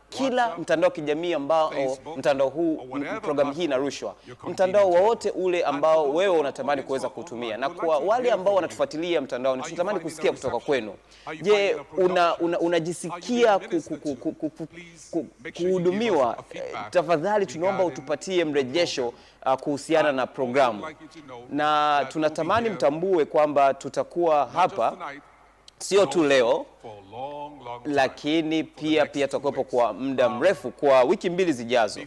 [SPEAKER 2] kila
[SPEAKER 9] WhatsApp,
[SPEAKER 2] mtandao wa kijamii ambao
[SPEAKER 9] Facebook,
[SPEAKER 2] mtandao huu
[SPEAKER 9] or whatever
[SPEAKER 2] programu hii
[SPEAKER 9] platform
[SPEAKER 2] inarushwa,
[SPEAKER 9] you're
[SPEAKER 2] mtandao
[SPEAKER 9] convenient
[SPEAKER 2] wowote ule
[SPEAKER 9] And
[SPEAKER 2] ambao
[SPEAKER 9] for those
[SPEAKER 2] wewe
[SPEAKER 9] of
[SPEAKER 2] unatamani
[SPEAKER 9] our
[SPEAKER 2] kuweza
[SPEAKER 9] audience
[SPEAKER 2] kutumia.
[SPEAKER 9] online,
[SPEAKER 2] Na
[SPEAKER 9] we'd like
[SPEAKER 2] kwa
[SPEAKER 9] to
[SPEAKER 2] wale
[SPEAKER 9] hear
[SPEAKER 2] ambao
[SPEAKER 9] from you.
[SPEAKER 2] wanatufuatilia mtandaoni,
[SPEAKER 9] Are you
[SPEAKER 2] tunatamani
[SPEAKER 9] finding
[SPEAKER 2] kusikia
[SPEAKER 9] the
[SPEAKER 2] kutoka
[SPEAKER 9] reception?
[SPEAKER 2] kwenu.
[SPEAKER 9] Are you
[SPEAKER 2] Je,
[SPEAKER 9] finding the production?
[SPEAKER 2] unajisikia
[SPEAKER 9] Are you being ministered to? Please make sure you give us
[SPEAKER 2] kuhudumiwa?
[SPEAKER 9] a feedback
[SPEAKER 2] Tafadhali tunaomba
[SPEAKER 9] regarding
[SPEAKER 2] utupatie mrejesho kuhusiana na programu, na tunatamani mtambue kwamba tutakuwa hapa sio tu leo, lakini pia tutakuwepo kwa muda mrefu, kwa wiki mbili zijazo.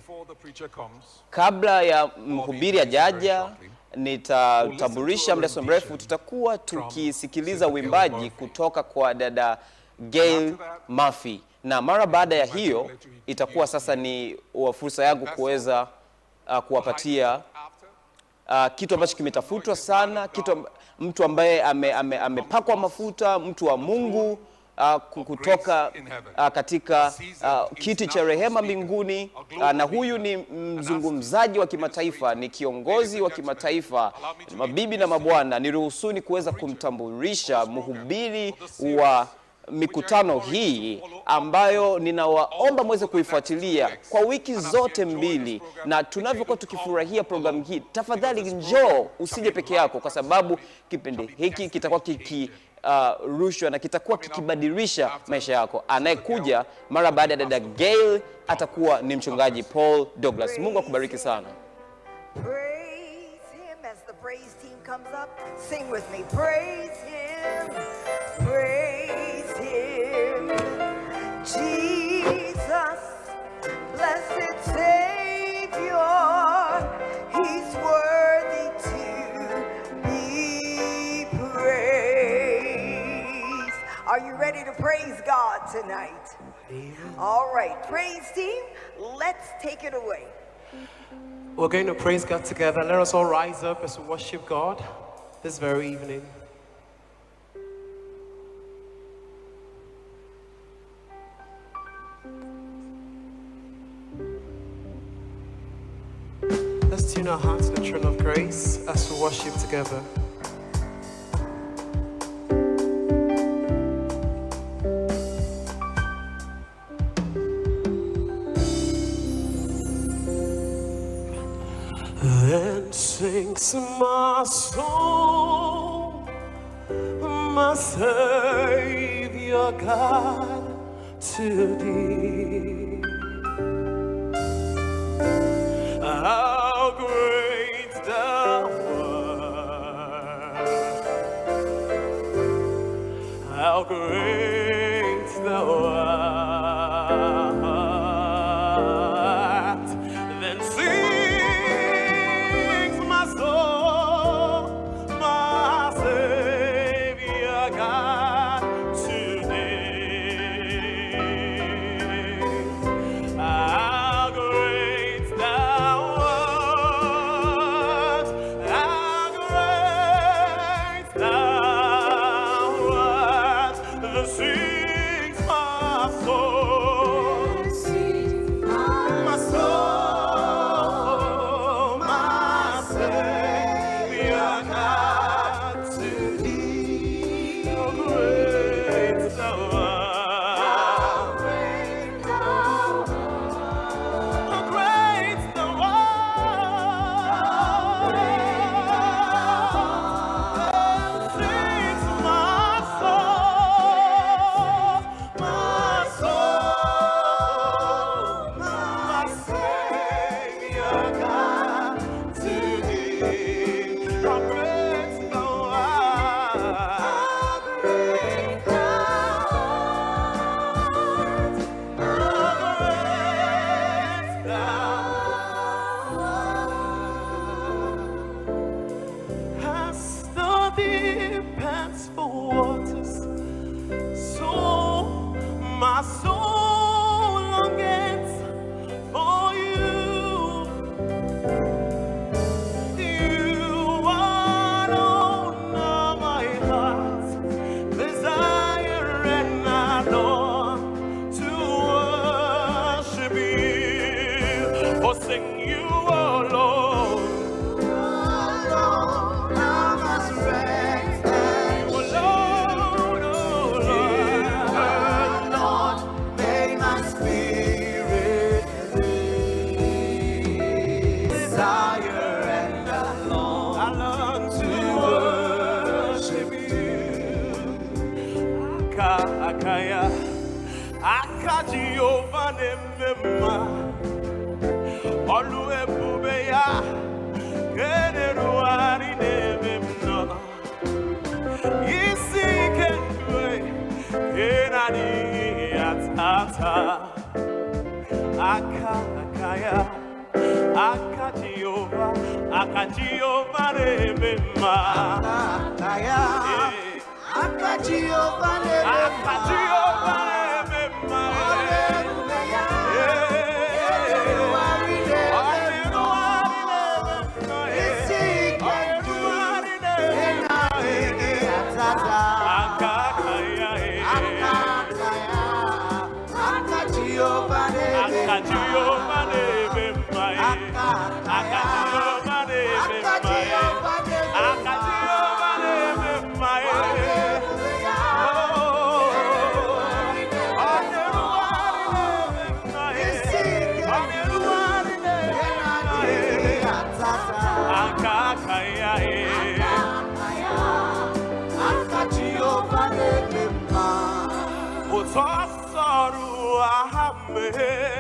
[SPEAKER 2] Kabla ya mhubiri ajaja, nitatambulisha muda si mrefu, tutakuwa tukisikiliza uimbaji kutoka kwa dada Gail Murphy, na mara baada ya hiyo itakuwa sasa ni fursa yangu kuweza kuwapatia kitu ambacho kimetafutwa sana, mtu ambaye amepakwa mafuta, mtu wa Mungu kutoka katika kiti cha rehema mbinguni, na huyu ni mzungumzaji wa kimataifa, ni kiongozi wa kimataifa. Mabibi na mabwana, niruhusuni kuweza kumtambulisha mhubiri wa mikutano hii ambayo ninawaomba mweze kuifuatilia kwa wiki zote mbili, na tunavyokuwa tukifurahia programu hii, tafadhali njoo, usije peke yako, kwa sababu kipindi hiki kitakuwa rushwa na kitakuwa kikibadilisha maisha yako. Anayekuja mara baada ya dada Gail atakuwa ni mchungaji Paul Douglas. Mungu akubariki sana.
[SPEAKER 11] Praise him as the praise team comes up. Sing with me. Praise him. Praise him. Jesus, blessed Savior, he's worthy to be praised. Are you ready to praise God tonight? All right, praise team, let's take it away.
[SPEAKER 12] We're going to praise God together. Let us all rise up as we worship God this very evening. Let's tune our hearts to the throne of grace as we worship together. Then sings my soul, my Savior God, to thee. How great thou art, how great thou art. Then sings my soul, my Savior God, to thee. How great thou art, how great thou art. The
[SPEAKER 13] sing you alone. Alone, I must rest. You alone, oh Lord. May my spirit live. Desire and I long to worship you. Akaya, Jehovah nemema, Olu ebubeya, Keneruari nememna. Isi kendwe, Kenani atata. Akaya, Jehovah nemema. Jehovah nemema.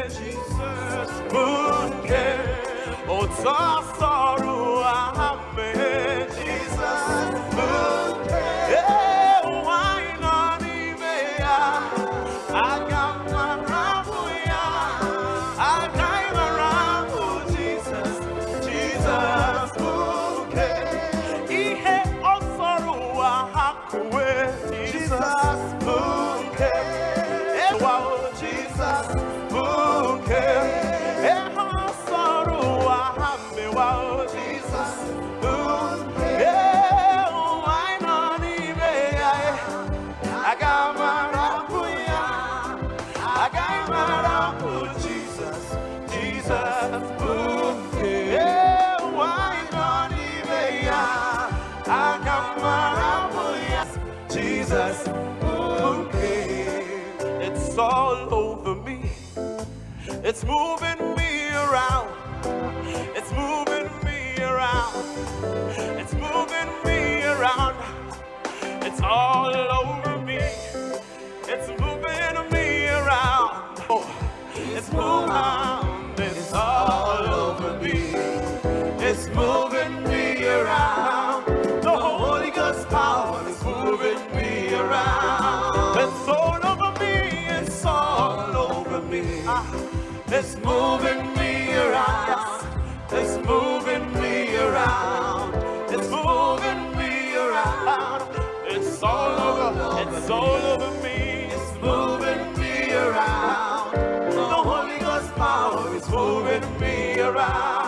[SPEAKER 13] Jesus, Munke, Otsasaru Ahame, Jesus, Munke, why not Imea, Agamarabuya, Agamarabu, Jesus, Jesus, Munke, Ihe Osaru Ahakwe, Jesus, Munke, wow, Jesus, Munke, Ehasaru Ahame, wow, Jesus, Munke, why not Imea, Agamarabuya, Agamarabu, Jesus, Jesus, Munke, why not Imea, Agamarabuya, Jesus, Munke. It's all over me. It's moving me around. It's moving me around. It's moving me around. It's all over me. It's moving me around. Oh, it's moving. It's all over me. It's moving me around. The Holy Ghost power is moving me around. It's all over me. It's all over me. It's moving me around. It's moving me around. It's moving me around. It's all over. It's all over me. It's moving me around. The Holy Ghost power is moving me around.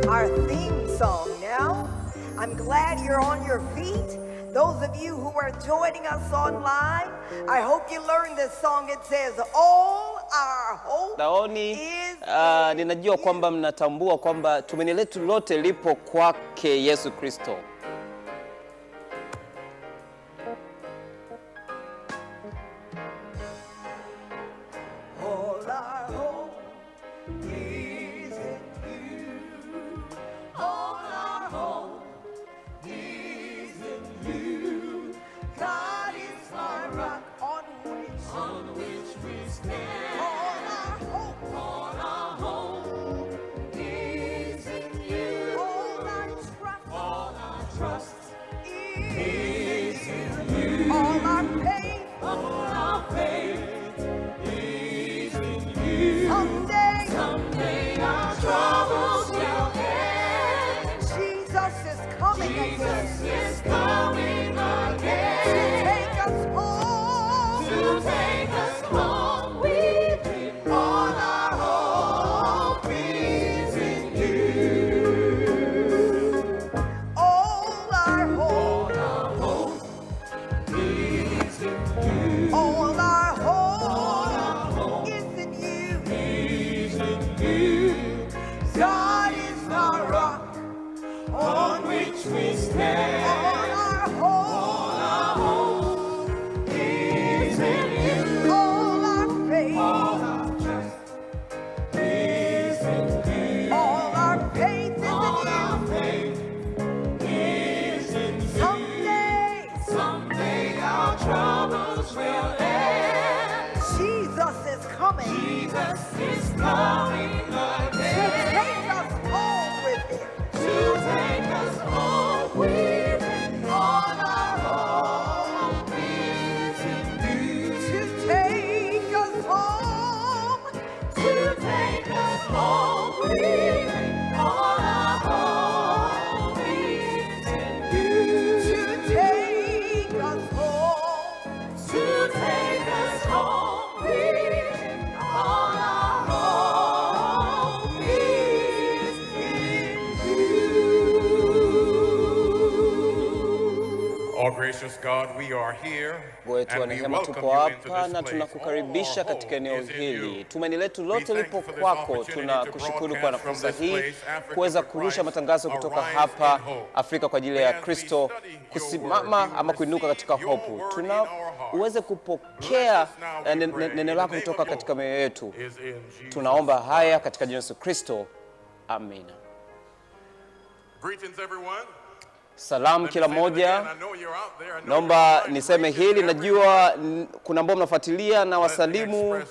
[SPEAKER 11] Our theme song now. I'm glad you're on your feet. Those of you who are joining us online, I hope you learned this song. It says, all our hope is...
[SPEAKER 2] ninajua kwamba mnatambua kwamba tumaini letu lote lipo kwake Yesu Kristo.
[SPEAKER 11] Someday our troubles will end. Jesus is coming again. Jesus is coming again. To take us home. To take us home. We dream. All our hope is in you. All our hope.
[SPEAKER 14] Oh, gracious God, we are here.
[SPEAKER 2] Wetu wa neema tupo hapa na tunakukaribisha katika eneo hili. Tumaini letu lote lipo kwako. Tunakushukuru kwa nafasi hii kuweza kurusha matangazo kutoka hapa Afrika kwa ajili ya Kristo kusimama ama kuinuka katika hofu. Uweze kupokea neno lako kutoka katika mioyo yetu. Tunaomba haya katika jina la Yesu Kristo. Amina.
[SPEAKER 14] Greetings everyone.
[SPEAKER 2] Salam kila moja. Naomba niseme hili, najua kuna ambao mnafuatilia na wasalimu.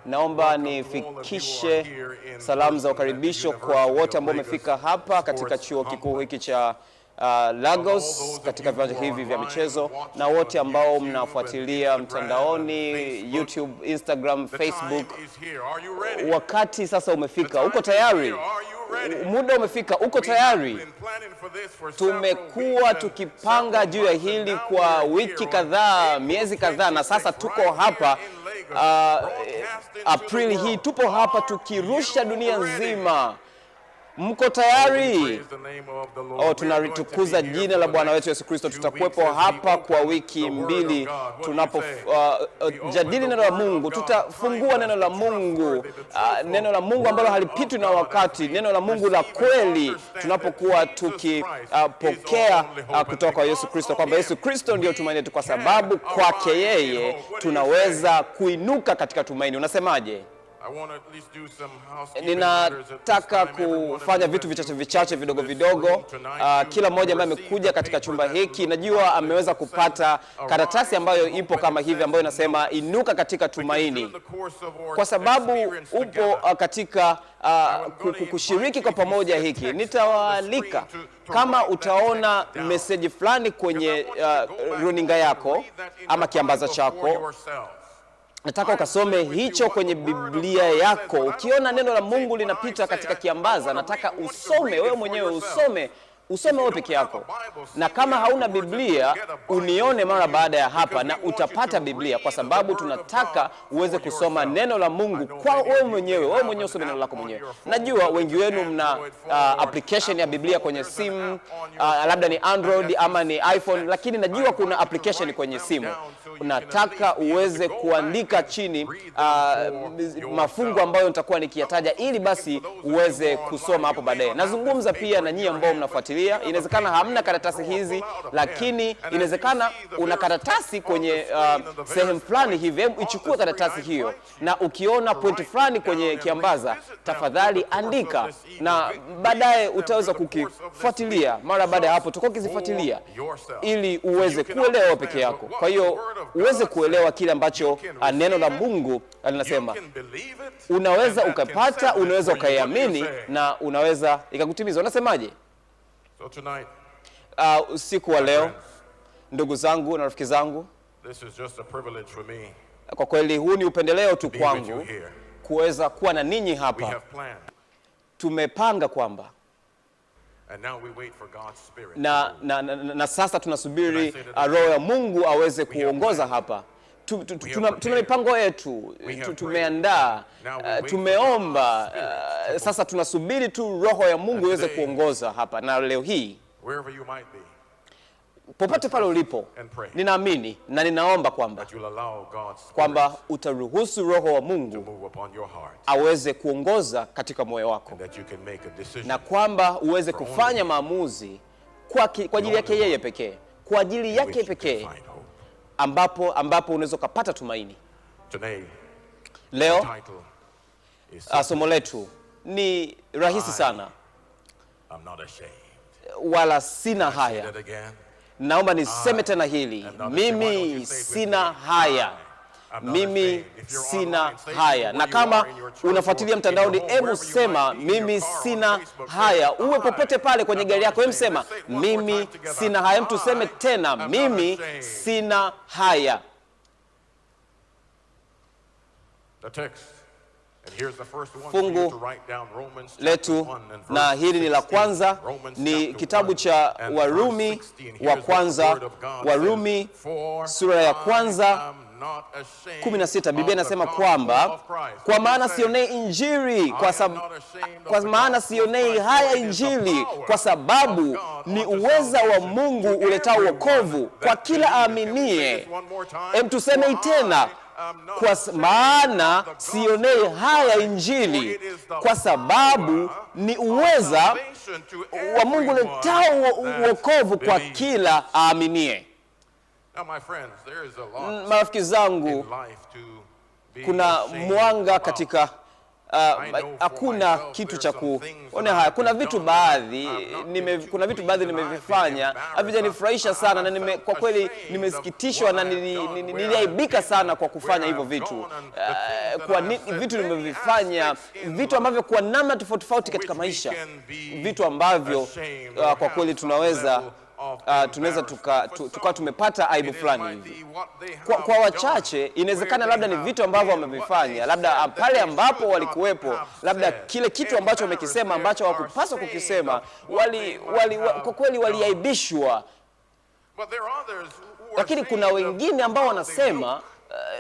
[SPEAKER 2] Naomba nifikishe salamu za ukaribisho kwa wote ambao wamefika hapa katika chuo kikuu hiki cha Lagos, katika viwanja hivi vya michezo, na wote ambao mnafuatilia mtandaoni, YouTube, Instagram, Facebook. Wakati sasa umefika. Uko tayari? Muda umefika. Uko tayari? Tumekuwa tukipanga juu ya hili kwa wiki kadhaa, miezi kadhaa, na sasa tuko hapa Aprili hii, tupo hapa tukirusha dunia nzima. Mko tayari? Tunalitukuza jina la Bwana wetu Yesu Kristo. Tutakuwepo hapa kwa wiki mbili tunapojadili neno la Mungu. Tutafungua neno la Mungu, neno la Mungu ambalo halipitwi na wakati, neno la Mungu la kweli, tunapokuwa tukipokea kutoka kwa Yesu Kristo, kwamba Yesu Kristo ndio tumaini letu, kwa sababu kwake yeye tunaweza kuinuka katika tumaini. Unasemaje? Ninataka kufanya vitu vichache vidogo vidogo. Kila mmoja ambaye amekuja katika chumba hiki, najua ameweza kupata karatasi ambayo ipo kama hivi, ambayo inasema inuka katika tumaini. Kwa sababu upo katika kushiriki kwa pamoja hiki, nitawaalika kama utaona meseji fulani kwenye runinga yako ama kiambaza chako, nataka ukasome hicho kwenye Biblia yako. Ukiona neno la Mungu linapita katika kiambaza, nataka usome wewe mwenyewe, usome wewe peke yako. Na kama hauna Biblia, unione mara baada ya hapa na utapata Biblia, kwa sababu tunataka uweze kusoma neno la Mungu kwa wewe mwenyewe usome neno lako mwenyewe. Najua wengi wenu mna application ya Biblia kwenye simu, labda ni Android ama ni iPhone, lakini najua kuna application kwenye simu. Nataka uweze kuandika chini mafungu ambayo nitakuwa nikiyataja, ili basi uweze kusoma hapo baadaye. Nazungumza pia na nyinyi ambao mnafuatilia. Inawezekana hamna karatasi hizi, lakini inawezekana una karatasi kwenye sehemu fulani hivi. Hebu ichukue karatasi hiyo, na ukiona point fulani kwenye kiambaza, tafadhali andika, na baadaye utaweza kukifuatilia. Mara baada ya hapo tutakuwa kizifuatilia ili uweze kuelewa peke yako. Kwa hiyo uweze kuelewa kile ambacho neno la Mungu linasema. Unaweza ukapata, unaweza ukaiamini, na unaweza ikakutimiza. Unasemaje?
[SPEAKER 14] So tonight,
[SPEAKER 2] usiku wa leo, ndugu zangu na rafiki zangu,
[SPEAKER 14] this is just a privilege for me.
[SPEAKER 2] Kwa kweli huu ni upendeleo tu kwangu kuweza kuwa na ninyi hapa. Tumepanga kwamba na sasa tunasubiri Roho ya Mungu aweze kuongoza hapa. Tuna mipango yetu, tumeandaa, tumeomba, sasa tunasubiri tu Roho ya Mungu iweze kuongoza hapa. Na leo hii, popote pale ulipo, ninaamini na ninaomba kwamba utaruhusu Roho wa Mungu aweze kuongoza katika moyo wako, na kwamba uweze kufanya maamuzi kwa ajili yake yeye pekee, kwa ajili yake pekee, ambapo unaweza kupata tumaini. Leo somo letu ni rahisi sana, wala sina haya. Naomba niseme tena hili, mimi sina haya. Mimi sina haya. Na kama unafuatilia mtandaoni, hebu sema mimi sina haya. Uwe popote pale kwenye gari yako, hebu sema mimi sina haya. Mtu seme tena, mimi sina haya. Fungu letu, na hili ni la kwanza, ni kitabu cha Warumi wa kwanza, Warumi sura ya kwanza 16 Biblia inasema kwamba kwa maana sionei injili kwa maana sionei haya injili, kwa sababu ni uweza wa Mungu uletao wokovu kwa kila aaminie. Tuseme tena, kwa maana sionei haya injili, kwa sababu ni uweza wa Mungu uletao wokovu kwa kila aaminie. Marafiki zangu, kuna mwanga katika hakuna kitu cha kuona haya. Kuna vitu baadhi nimevifanya havijanifurahisha sana, na kwa kweli nimesikitishwa na niliaibika sana kwa kufanya hivyo vitu. Kwa vitu nimevifanya, vitu ambavyo kwa namna tofauti katika maisha, vitu ambavyo kwa kweli tunaweza tukawa tumepata aibu fulani hivi. Kwa wachache inawezekana labda ni vitu ambavyo wamevifanya, labda pale ambapo walikuwepo, labda kile kitu ambacho wamekisema ambacho hawakupaswa kukisema, kwa kweli waliaibishwa. Lakini kuna wengine ambao wanasema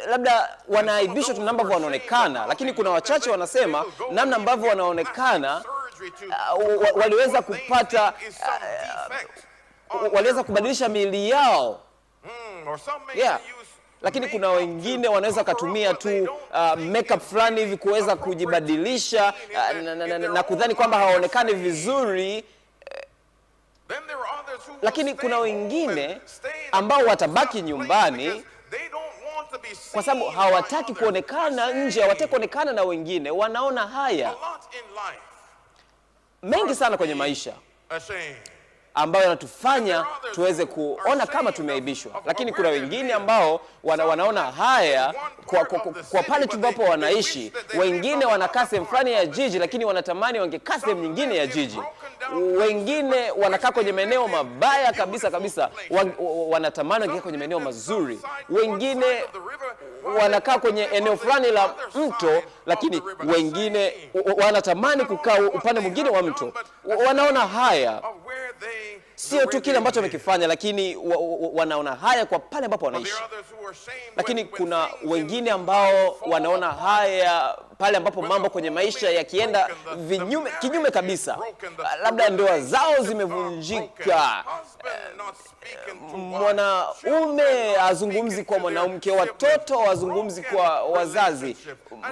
[SPEAKER 2] labda wanaaibishwa namna ambavyo wanaonekana, lakini kuna wachache wanasema namna ambavyo wanaonekana waliweza kupata waliweza kubadilisha miili yao. Lakini kuna wengine wanaweza kutumia tu makeup fulani hivi kuweza kujibadilisha na kudhani kwamba hawaonekani vizuri. Lakini kuna wengine ambao watabaki nyumbani kwa sababu hawataki kuonekana nje, hawataki kuonekana na wengine. Wanaona haya mengi sana kwenye maisha ambayo yanatufanya tuweze kuona kama tumeaibishwa. Lakini kuna wengine ambao wanaona haya kwa pale tu ambapo wanaishi. Wengine wanakaa sehemu fulani ya jiji, lakini wanatamani wangekaa sehemu nyingine ya jiji. Wengine wanakaa kwenye maeneo mabaya kabisa, wanatamani wangekaa kwenye maeneo mazuri. Wengine wanakaa kwenye eneo fulani la mto, lakini wengine wanatamani kukaa upande mwingine wa mto. Wanaona haya sio tu kile ambacho wamekifanya, lakini wanaona haya kwa pale ambapo wanaishi. Lakini kuna wengine ambao wanaona haya pale ambapo mambo kwenye maisha yakienda kinyume kabisa. Labda ndoa zao zimevunjika, mwanaume azungumzi kwa mwanamke, watoto wazungumzi kwa wazazi,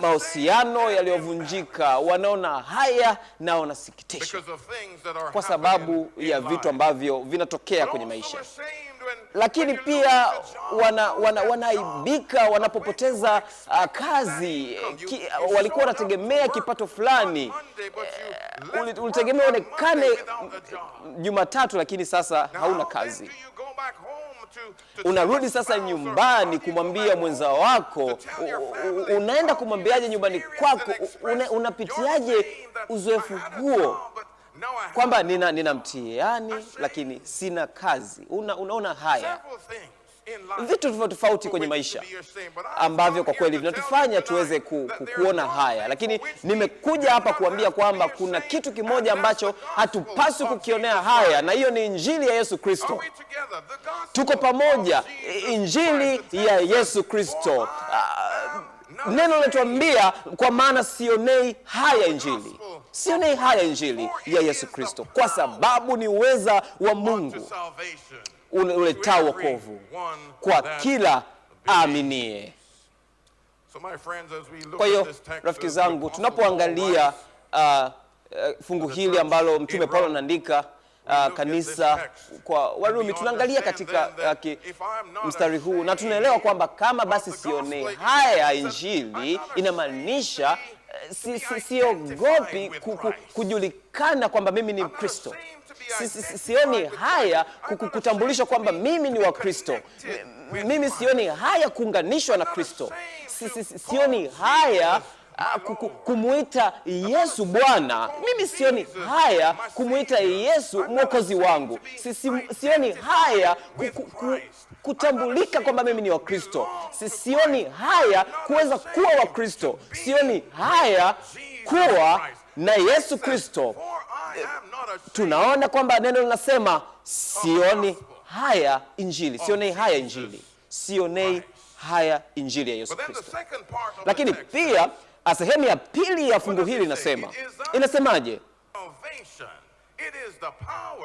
[SPEAKER 2] mahusiano yaliyovunjika. Wanaona haya na wanasikitishwa kwa sababu ya vitu ambavyo vinatokea kwenye maisha. Lakini pia wanaibika wanapopoteza kazi. Walikuwa wanategemea kipato fulani, ulitegemea onekane Jumatatu, lakini sasa hauna kazi. Unarudi sasa nyumbani kumwambia mwenza wako, unaenda kumwambiaje nyumbani kwako? Unapitiaje uzoefu huo kwamba nina mtihani lakini sina kazi? Unaona haya vitu tofauti kwenye maisha ambavyo kwa kweli vinatufanya tuweze kuona haya. Lakini nimekuja hapa kuambia kwamba kuna kitu kimoja ambacho hatupaswi kukionea haya, na hiyo ni injili ya Yesu Kristo. Tuko pamoja, injili ya Yesu Kristo. Neno linatuambia kwa maana sionei haya injili. Sionei haya injili ya Yesu Kristo, kwa sababu ni uweza wa Mungu uletao wokovu kwa kila aaminie. Kwa hiyo rafiki zangu, tunapoangalia fungu hili ambalo Mtume Paulo anaandika kanisa kwa Warumi, tunaangalia katika mstari huu na tunaelewa kwamba kama basi sionei haya injili, inamaanisha siogopi kujulikana kwamba mimi ni Mkristo. Sioni haya kutambulisha kwamba mimi ni wa Kristo. Mimi sioni haya kuunganishwa na Kristo. Sioni haya kumuita Yesu Bwana. Mimi sioni haya kumuita Yesu Mwokozi wangu. Sioni haya kutambulika kwamba mimi ni wa Kristo. Sioni haya kuweza kuwa wa Kristo. Sioni haya kuwa na Yesu Kristo. Tunaona kwamba neno linasema sioni haya injili. Sionei haya injili. Sionei haya injili ya Yesu Kristo. Lakini pia sehemu ya pili ya fungu hili inasemaje?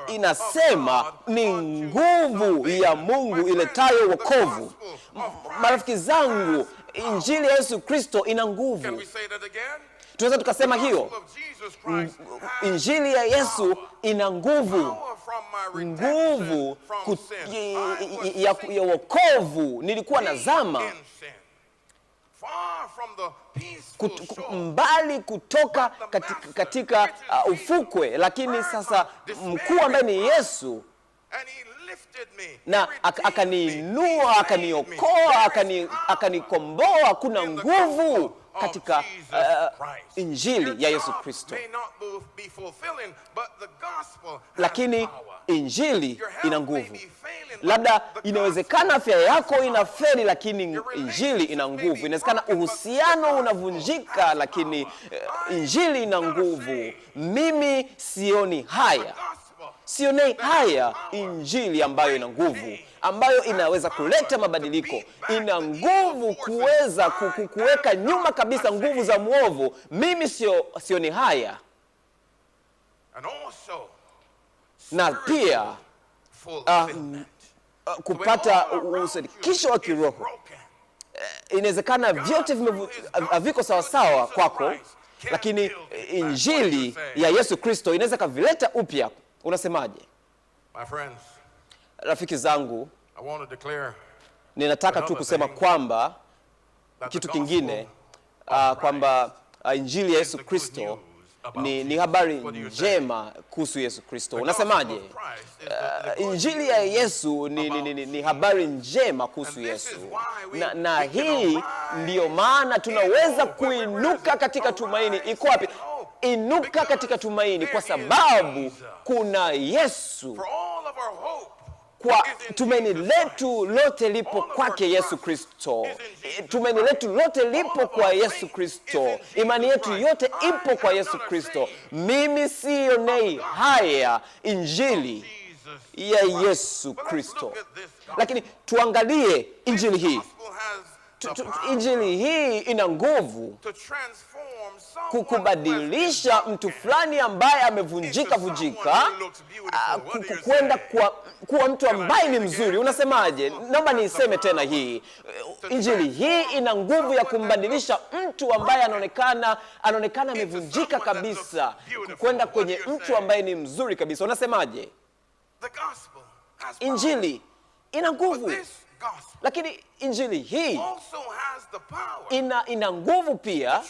[SPEAKER 2] Inasema ni nguvu ya Mungu iletayo wokovu. Marafiki zangu, injili ya Yesu Kristo ina nguvu. Tunaweza tukasema hiyo. Injili ya Yesu ina nguvu. Nguvu ya wokovu. Nilikuwa nazama mbali kutoka katika ufukwe, lakini sasa mkuu ambaye ni Yesu na akaniinua, akaniokoa, akanikomboa. Kuna nguvu katika injili ya Yesu Kristo. Lakini injili ina nguvu. Labda inawezekana afya yako inafeli, lakini injili ina nguvu. Inawezekana uhusiano unavunjika, lakini injili ina nguvu. Mimi sionei haya injili ambayo ina nguvu, ambayo inaweza kuleta mabadiliko. Ina nguvu kuweza kuweka nyuma kabisa nguvu za mwovu. Mimi sioni haya. Na pia kupata usadikisho wa kiroho. Inawezekana vyote haviko sawasawa kwako, lakini injili ya Yesu Kristo inaweza kavileta upya. Unasemaje? Rafiki zangu, ninataka tu kusema kwamba kitu kingine, kwamba injili ya Yesu Kristo ni habari njema kuhusu Yesu Kristo. Unasemaje? Injili ya Yesu ni habari njema kuhusu Yesu. Na hii ndiyo maana tunaweza kuinuka katika tumaini. Iko wapi? Inuka katika tumaini, kwa sababu kuna Yesu. Kwa tumaini letu lote lipo kwake Yesu Kristo. Tumaini letu lote lipo kwa Yesu Kristo. Imani yetu yote ipo kwa Yesu Kristo. Mimi sionei haya injili ya Yesu Kristo. Lakini tuangalie injili hii. Injili hii ina nguvu kukubadilisha mtu fulani ambaye amevunjika kwenda kuwa mtu ambaye ni mzuri. Unasemaje? Naomba niseme tena hii. Injili hii ina nguvu ya kumbadilisha mtu ambaye anaonekana amevunjika kabisa kwenda kwenye mtu ambaye ni mzuri kabisa. Unasemaje? Injili ina nguvu. Lakini injili hii ina nguvu pia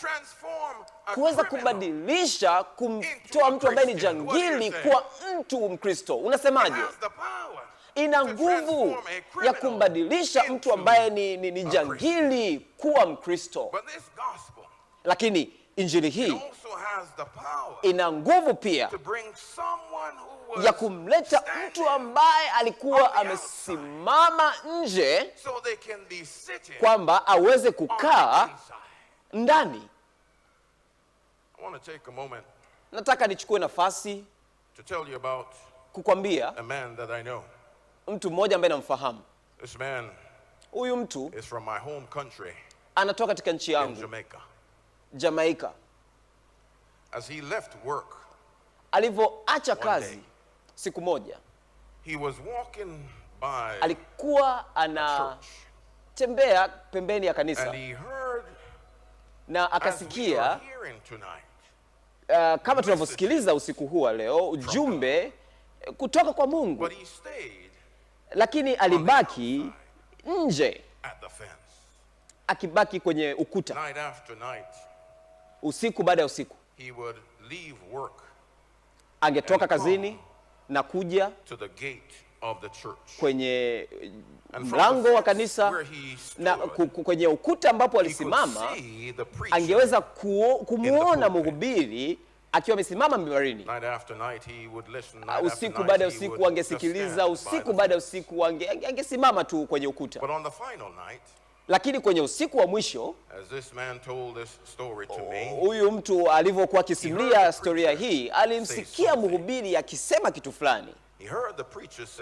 [SPEAKER 2] kuweza kubadilisha, kumtoa mtu ambaye ni jangili kuwa mtu Mkristo. Unasemaje? Ina nguvu ya kumbadilisha mtu ambaye ni jangili kuwa Mkristo. Lakini injili hii ina nguvu pia ya kumleta mtu ambaye alikuwa amesimama nje, kwamba aweze kukaa ndani. Nataka nichukue nafasi kukwambia mtu mmoja ambaye namfahamu. Huyu mtu anatoka katika nchi yangu, Jamaica. Alivyoacha kazi siku moja, alikuwa anatembea pembeni ya kanisa na akasikia kama tunavyosikiliza usiku huu leo ujumbe kutoka kwa Mungu, lakini alibaki nje, akibaki kwenye ukuta. Usiku baada ya usiku angetoka kazini na kuja kwenye mlango wa kanisa, na kwenye ukuta ambapo alisimama angeweza kumuona mhubiri akiwa amesimama mimbarini. Usiku baada ya usiku angesikiliza, usiku baada ya usiku angesimama tu kwenye ukuta. Lakini kwenye usiku wa mwisho, huyu mtu alivyokuwa akisimulia historia hii, alimsikia mhubiri akisema kitu fulani.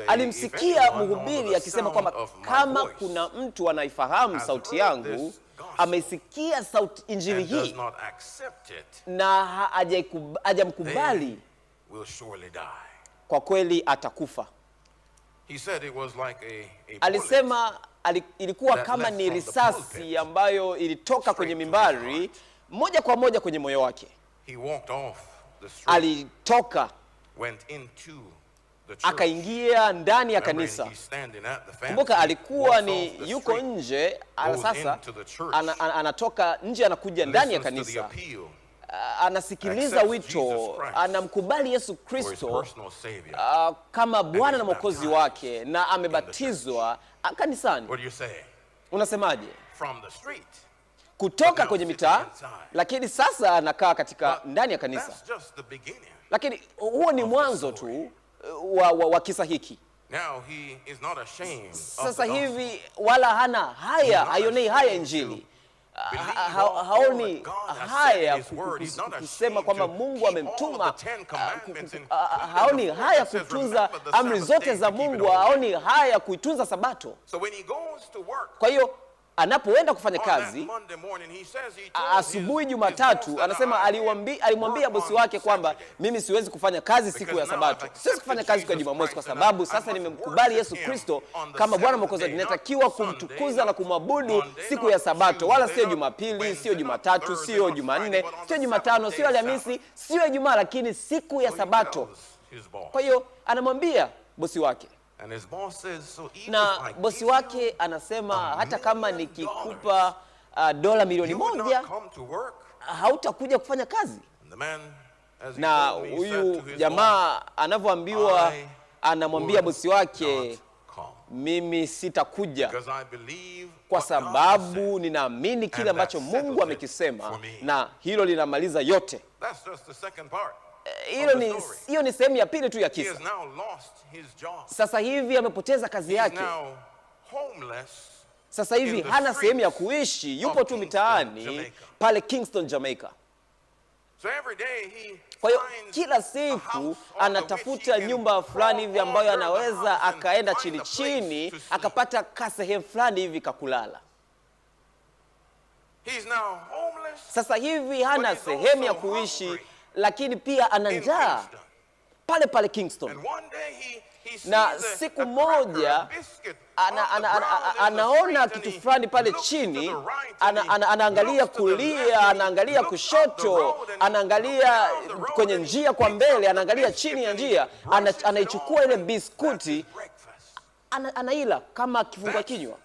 [SPEAKER 2] alimsikia mhubiri akisema kwamba kama kuna mtu anaifahamu sauti yangu, ameisikia sauti injili hii na hajamkubali, kwa kweli atakufa. Alisema ilikuwa kama ni risasi ambayo ilitoka kwenye mimbari moja kwa moja kwenye moyo wake. Alitoka, akaingia ndani ya kanisa. Kumbuka alikuwa ni yuko nje, sasa anatoka nje, anakuja ndani ya kanisa, anasikiliza wito, anamkubali Yesu Kristo kama Bwana na Mwokozi wake, na amebatizwa kanisani. Unasemaje? Kutoka kwenye mitaa, lakini sasa anakaa katika ndani ya kanisa. Lakini huo ni mwanzo tu wa kisa hiki. Sasa hivi wala hana haya, haionei haya injili. Haoni haya kusema kwamba Mungu amemtuma. Haoni haya kutunza amri zote za Mungu. Haoni haya kuitunza Sabato. Kwa hiyo anapoenda kufanya kazi asubuhi Jumatatu, anasema alimwambia bosi wake kwamba mimi siwezi kufanya kazi siku ya Sabato, siwezi kufanya kazi siku ya Jumamosi, kwa sababu sasa nimemkubali Yesu Kristo kama Bwana Mwokozi. Ninatakiwa kumtukuza na kumwabudu siku ya Sabato, wala sio Jumapili, sio Jumatatu, sio Jumanne, sio Jumatano, sio Alhamisi, sio Ijumaa, lakini siku ya Sabato. Kwa hiyo anamwambia bosi wake, na bosi wake anasema hata kama nikikupa dola milioni 1 hautakuja kufanya kazi. Na huyu jamaa anavyoambiwa, anamwambia bosi wake, mimi sitakuja kwa sababu ninaamini kile ambacho Mungu amekisema, na hilo linamaliza yote. Hiyo ni sehemu ya pili tu ya kisa. Sasa hivi amepoteza kazi yake. Sasa hivi hana sehemu ya kuishi, yupo tu mitaani pale Kingston, Jamaica. Kwa hiyo kila siku anatafuta nyumba fulani hivi ambayo anaweza akaenda chini chini akapata kasehemu fulani hivi kakulala. Sasa hivi hana sehemu ya kuishi, lakini pia ana njaa pale pale Kingston. Na siku moja anaona kitu fulani pale chini, anaangalia kulia, anaangalia kushoto, anaangalia kwenye njia kwa mbele, anaangalia chini ya njia, anaichukua ile biskuti, anaila kama kifungua kinywa.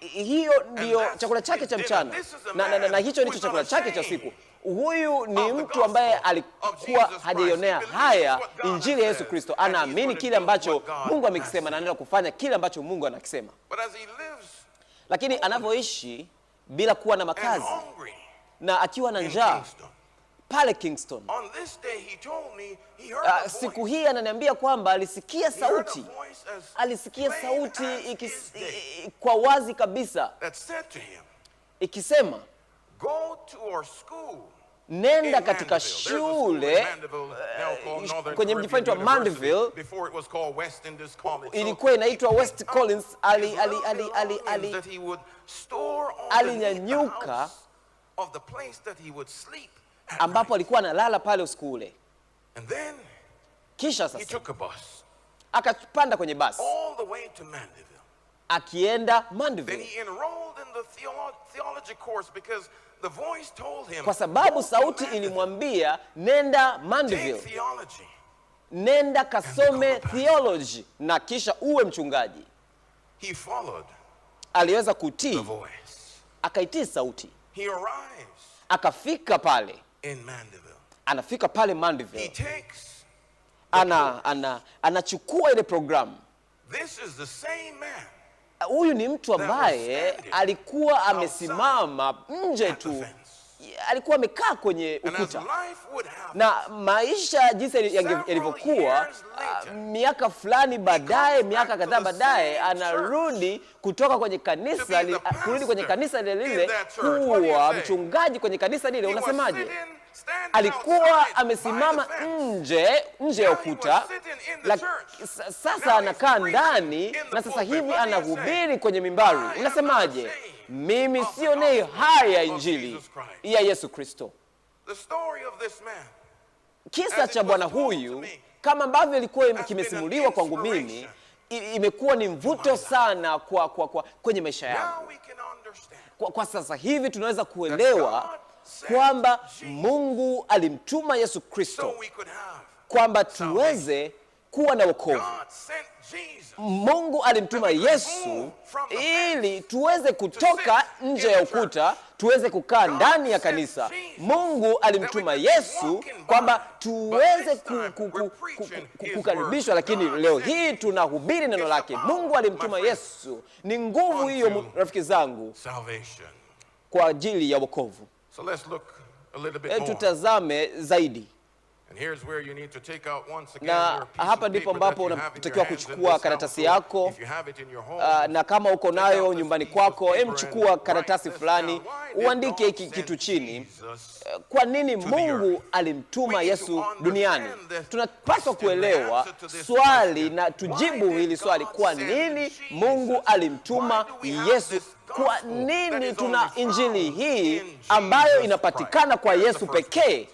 [SPEAKER 2] Hiyo ndio chakula chake cha mchana, na hicho ndicho chakula chake cha siku. Huyu ni mtu ambaye alikuwa hajaionea haya injili ya Yesu Kristo. Anaamini kile ambacho Mungu amekisema na anaenda kufanya kile ambacho Mungu anakisema. Lakini anavyoishi bila kuwa na makazi na akiwa na njaa pale Kingston, siku hii ananiambia kwamba alisikia sauti kwa wazi kabisa ikisema, nenda katika shule kwenye mji fulani wa Mandeville, ilikuwa inaitwa West Collins. Alinyanyuka ambapo alikuwa analala pale usiku ule. Kisha sasa akapanda kwenye basi akienda Mandeville, kwa sababu sauti ilimwambia nenda Mandeville, nenda kasome theology na kisha uwe mchungaji. Aliweza kutii, akaitii sauti, akafika pale, anafika pale Mandeville, anachukua ile programu. Huyu ni mtu ambaye alikuwa amesimama nje tu, alikuwa amekaa kwenye ukuta, na maisha jinsi yalivyokuwa, miaka fulani baadaye, miaka kadhaa baadaye, anarudi kutoka kwenye kanisa, kurudi kwenye kanisa lile kuwa mchungaji kwenye kanisa lile. Unasemaje? alikuwa amesimama nje ya ukuta, sasa anakaa ndani na sasa hivi anahubiri kwenye mimbari. Unasemaje? Mimi sionei haya injili ya Yesu Kristo. Kisa cha bwana huyu kama ambavyo ilikuwa kimesimuliwa kwangu mimi, imekuwa ni mvuto sana kwenye maisha yangu. Kwa sasa hivi tunaweza kuelewa kwamba Mungu alimtuma Yesu Kristo kwamba tuweze kuwa na wokovu. Mungu alimtuma Yesu ili tuweze kutoka nje ya ukuta, tuweze kukaa ndani ya kanisa. Mungu alimtuma Yesu kwamba tuweze kukaribishwa, lakini leo hii tunahubiri neno lake. Mungu alimtuma Yesu. Ni nguvu hiyo, rafiki zangu, kwa ajili ya wokovu. Tutazame zaidi. Na hapa ndipo ambapo unatakiwa kuchukua karatasi yako, na kama uko nayo nyumbani kwako, chukua karatasi fulani, uandike kitu chini. Kwa nini Mungu alimtuma Yesu duniani? Tunapaswa kuelewa swali na tujibu hili swali. Kwa nini Mungu alimtuma Yesu? Kwa nini tuna injili hii ambayo inapatikana kwa Yesu pekee?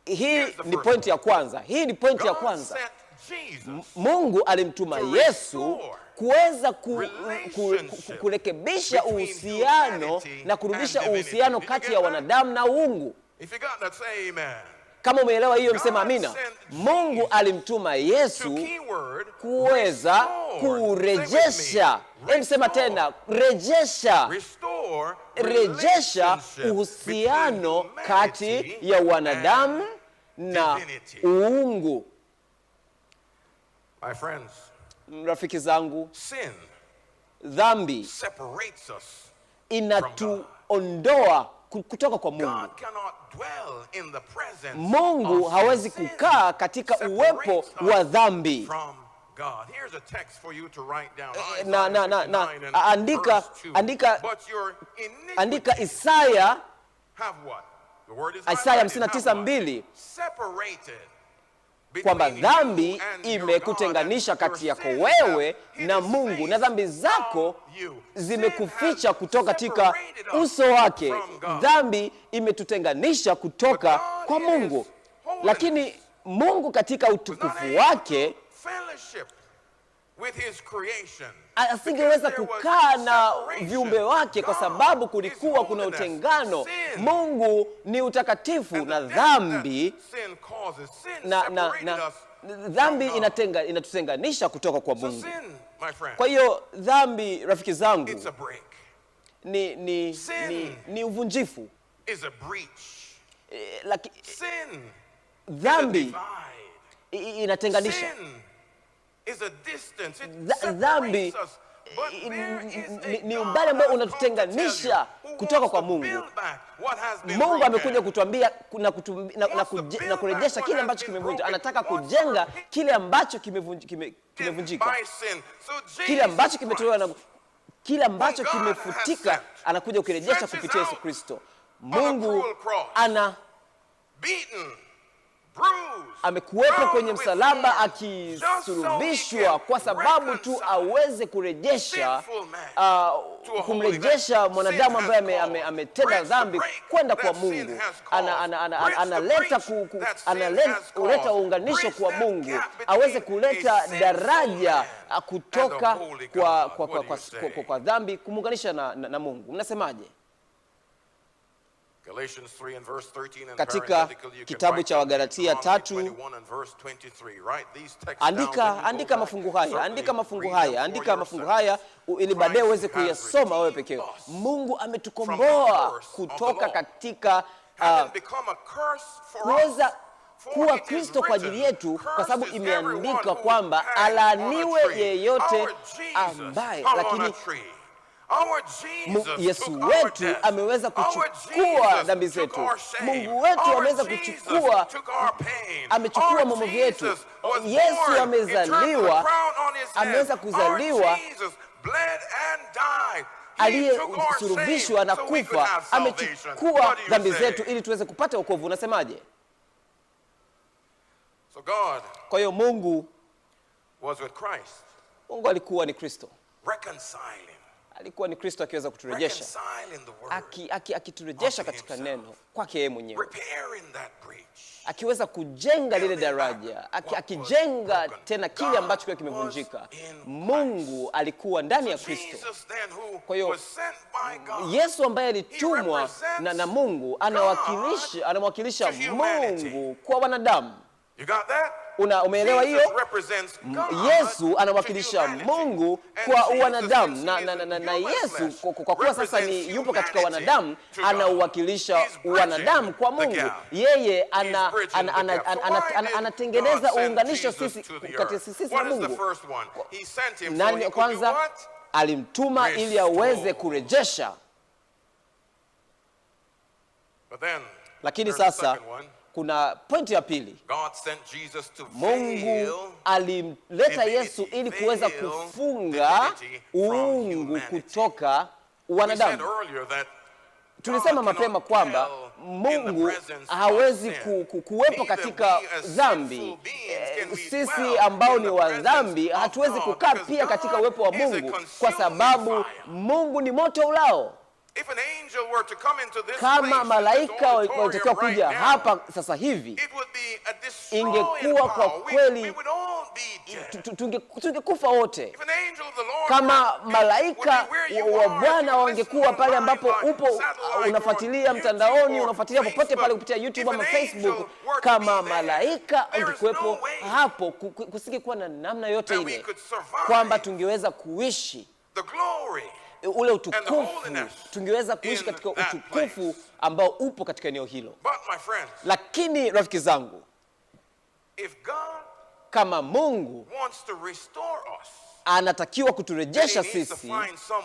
[SPEAKER 2] Hii ni pointi ya kwanza. Mungu alimtuma Yesu kuweza kurekebisha uhusiano na kurudisha uhusiano kati ya wanadamu na uungu. Kama umeelewa hiyo, msema amina. Mungu alimtuma Yesu kuweza kurejesha. Msema tena, rejesha uhusiano kati ya wanadamu na uungu.
[SPEAKER 14] My friends,
[SPEAKER 2] rafiki zangu, dhambi inatuondoa kutoka kwa Mungu. Mungu hawezi kukaa katika uwepo wa dhambi. Andika Isaya 59:2 kwamba dhambi imekutenganisha kati yako wewe na Mungu, na dhambi zako zimekuficha kutoka katika uso wake. Dhambi imetutenganisha kutoka kwa Mungu, lakini Mungu katika utukufu wake asingeweza kukaa na viumbe wake kwa sababu kulikuwa kuna utengano. Mungu ni utakatifu na dhambi dhambi inatutenganisha kutoka kwa Mungu. Kwa hiyo dhambi, rafiki zangu, ni uvunjifu. Dhambi inatenganisha. Dhambi ni umbali ambao unatutenganisha kutoka kwa Mungu. Mungu amekuja kutuambia na kurejesha kile ambacho kimevunjika. Anataka kujenga kile ambacho kimevunjika, kile ambacho kimetolewa na kile ambacho kimefutika, anakuja kukirejesha kupitia Yesu Kristo. Mungu amekuwepo kwenye msalaba akisulubishwa kwa sababu tu aweze kurejesha kumrejesha mwanadamu ambaye ametenda dhambi kwenda kwa Mungu. Analeta uunganisho kwa Mungu, aweze kuleta daraja kutoka kwa dhambi kumuunganisha na Mungu. Mnasemaje? Katika kitabu cha Wagalatia 3, andika mafungu haya ili baadaye uweze kuyasoma wewe pekee. Mungu ametukomboa kutoka katika kuweza kuwa Kristo kwa ajili yetu, kwa sababu imeandikwa kwamba alaaniwe yeyote ambaye, lakini Yesu wetu ameweza kuchukua dhambi zetu. Mungu wetu ameweza amechukua maumivu yetu. Yesu ameweza kuzaliwa, aliyesulubishwa na kufa amechukua dhambi zetu ili tuweze kupata wokovu. Unasemaje?
[SPEAKER 14] So God
[SPEAKER 2] kwa hiyo Mungu
[SPEAKER 14] was with Christ.
[SPEAKER 2] Mungu alikuwa ni Kristo.
[SPEAKER 14] Reconciling.
[SPEAKER 2] Alikuwa ni Kristo akiweza kuturejesha. Akiturejesha katika neno kwake yeye mwenyewe. Akiweza kujenga lile daraja, akijenga tena kile ambacho kwa kimevunjika. Mungu alikuwa ndani ya Kristo. Kwa hiyo Yesu ambaye alitumwa na Mungu anawakilisha Mungu kwa wanadamu.
[SPEAKER 14] You got that?
[SPEAKER 2] Umeelewa hiyo? Yesu anawakilisha Mungu kwa wanadamu na Yesu kwa kuwa sasa ni yupo katika wanadamu, anawakilisha wanadamu kwa Mungu. Yeye anatengeneza uunganisho sisi kati sisi na Mungu. Nani kwanza? Alimtuma ili aweze kurejesha. Lakini sasa kuna pointi ya pili. Mungu alimleta Yesu ili kuweza kufunga uungu kutoka wanadamu. Tulisema mapema kwamba Mungu hawezi kuwepo katika dhambi. Sisi ambao ni wa dhambi hatuwezi kukaa pia katika uwepo wa Mungu kwa sababu Mungu ni moto ulao. Kama malaika walitakiwa kuja hapa sasa hivi, ingekuwa kwa kweli tungekufa wote. Kama malaika wa Bwana wangekuwa pale ambapo upo unafuatilia mtandaoni, unafuatilia popote pale kupitia YouTube ama Facebook, kama malaika ungekuwepo hapo, kusingekuwa na namna yote ile kwamba tungeweza kuishi ule utukufu, tungeweza kuishi katika utukufu ambao upo katika eneo hilo. Lakini rafiki zangu, kama Mungu anatakiwa kuturejesha sisi,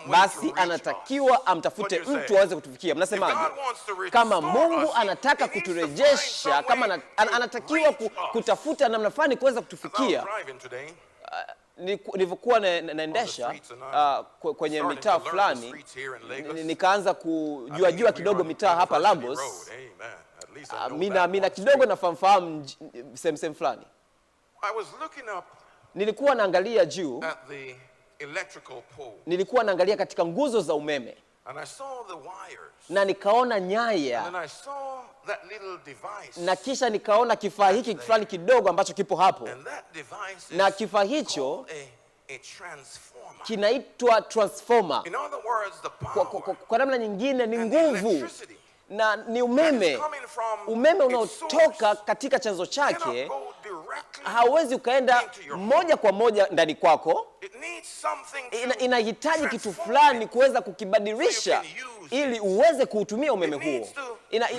[SPEAKER 2] basi anatakiwa amtafute mtu aweze kutufikia. Mnasemaje? Kama Mungu anataka kuturejesha, kama anatakiwa kutafuta namna fulani kuweza kutufikia. Nilivyokuwa naendesha kwenye mitaa fulani, nikaanza kujua kidogo mitaa hapa Lagos. Mina kidogo nafahamu sehemu fulani. Nilikuwa naangalia juu, nilikuwa naangalia katika nguzo za umeme, na nikaona nyaya, na kisha nikaona kifaa hiki fulani kidogo ambacho kipo hapo, na kifaa hicho kinaitwa transformer. Kwa namna nyingine ni nguvu na ni umeme unaotoka katika chanzo chake. Hauwezi ukaenda moja kwa moja ndani kwako, inahitaji kitu fulani kuweza kukibadilisha ili uweze kuutumia umeme huo.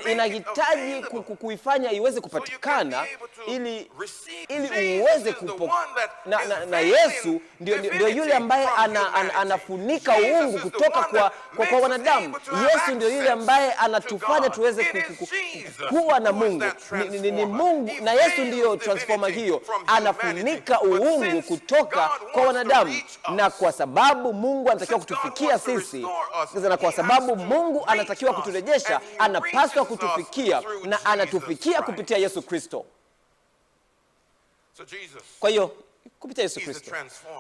[SPEAKER 2] Inahitaji kuifanya iweze kupatikana ili uweze na Yesu ndio yule ambaye anafunika uungu kutoka kwa wanadamu. Yesu ndio yule ambaye anatufanya tuweze kuwa na Mungu. Ni Mungu, na Yesu ndio transformer hiyo, anafunika uungu kutoka kwa wanadamu. Na kwa sababu Mungu anatakiwa kutufikia sisi, na kwa sababu Mungu anatakiwa kuturejesha, anapaswa kutufikia, na anatufikia kupitia Yesu Kristo. Kwa hiyo kupitia Yesu Kristo,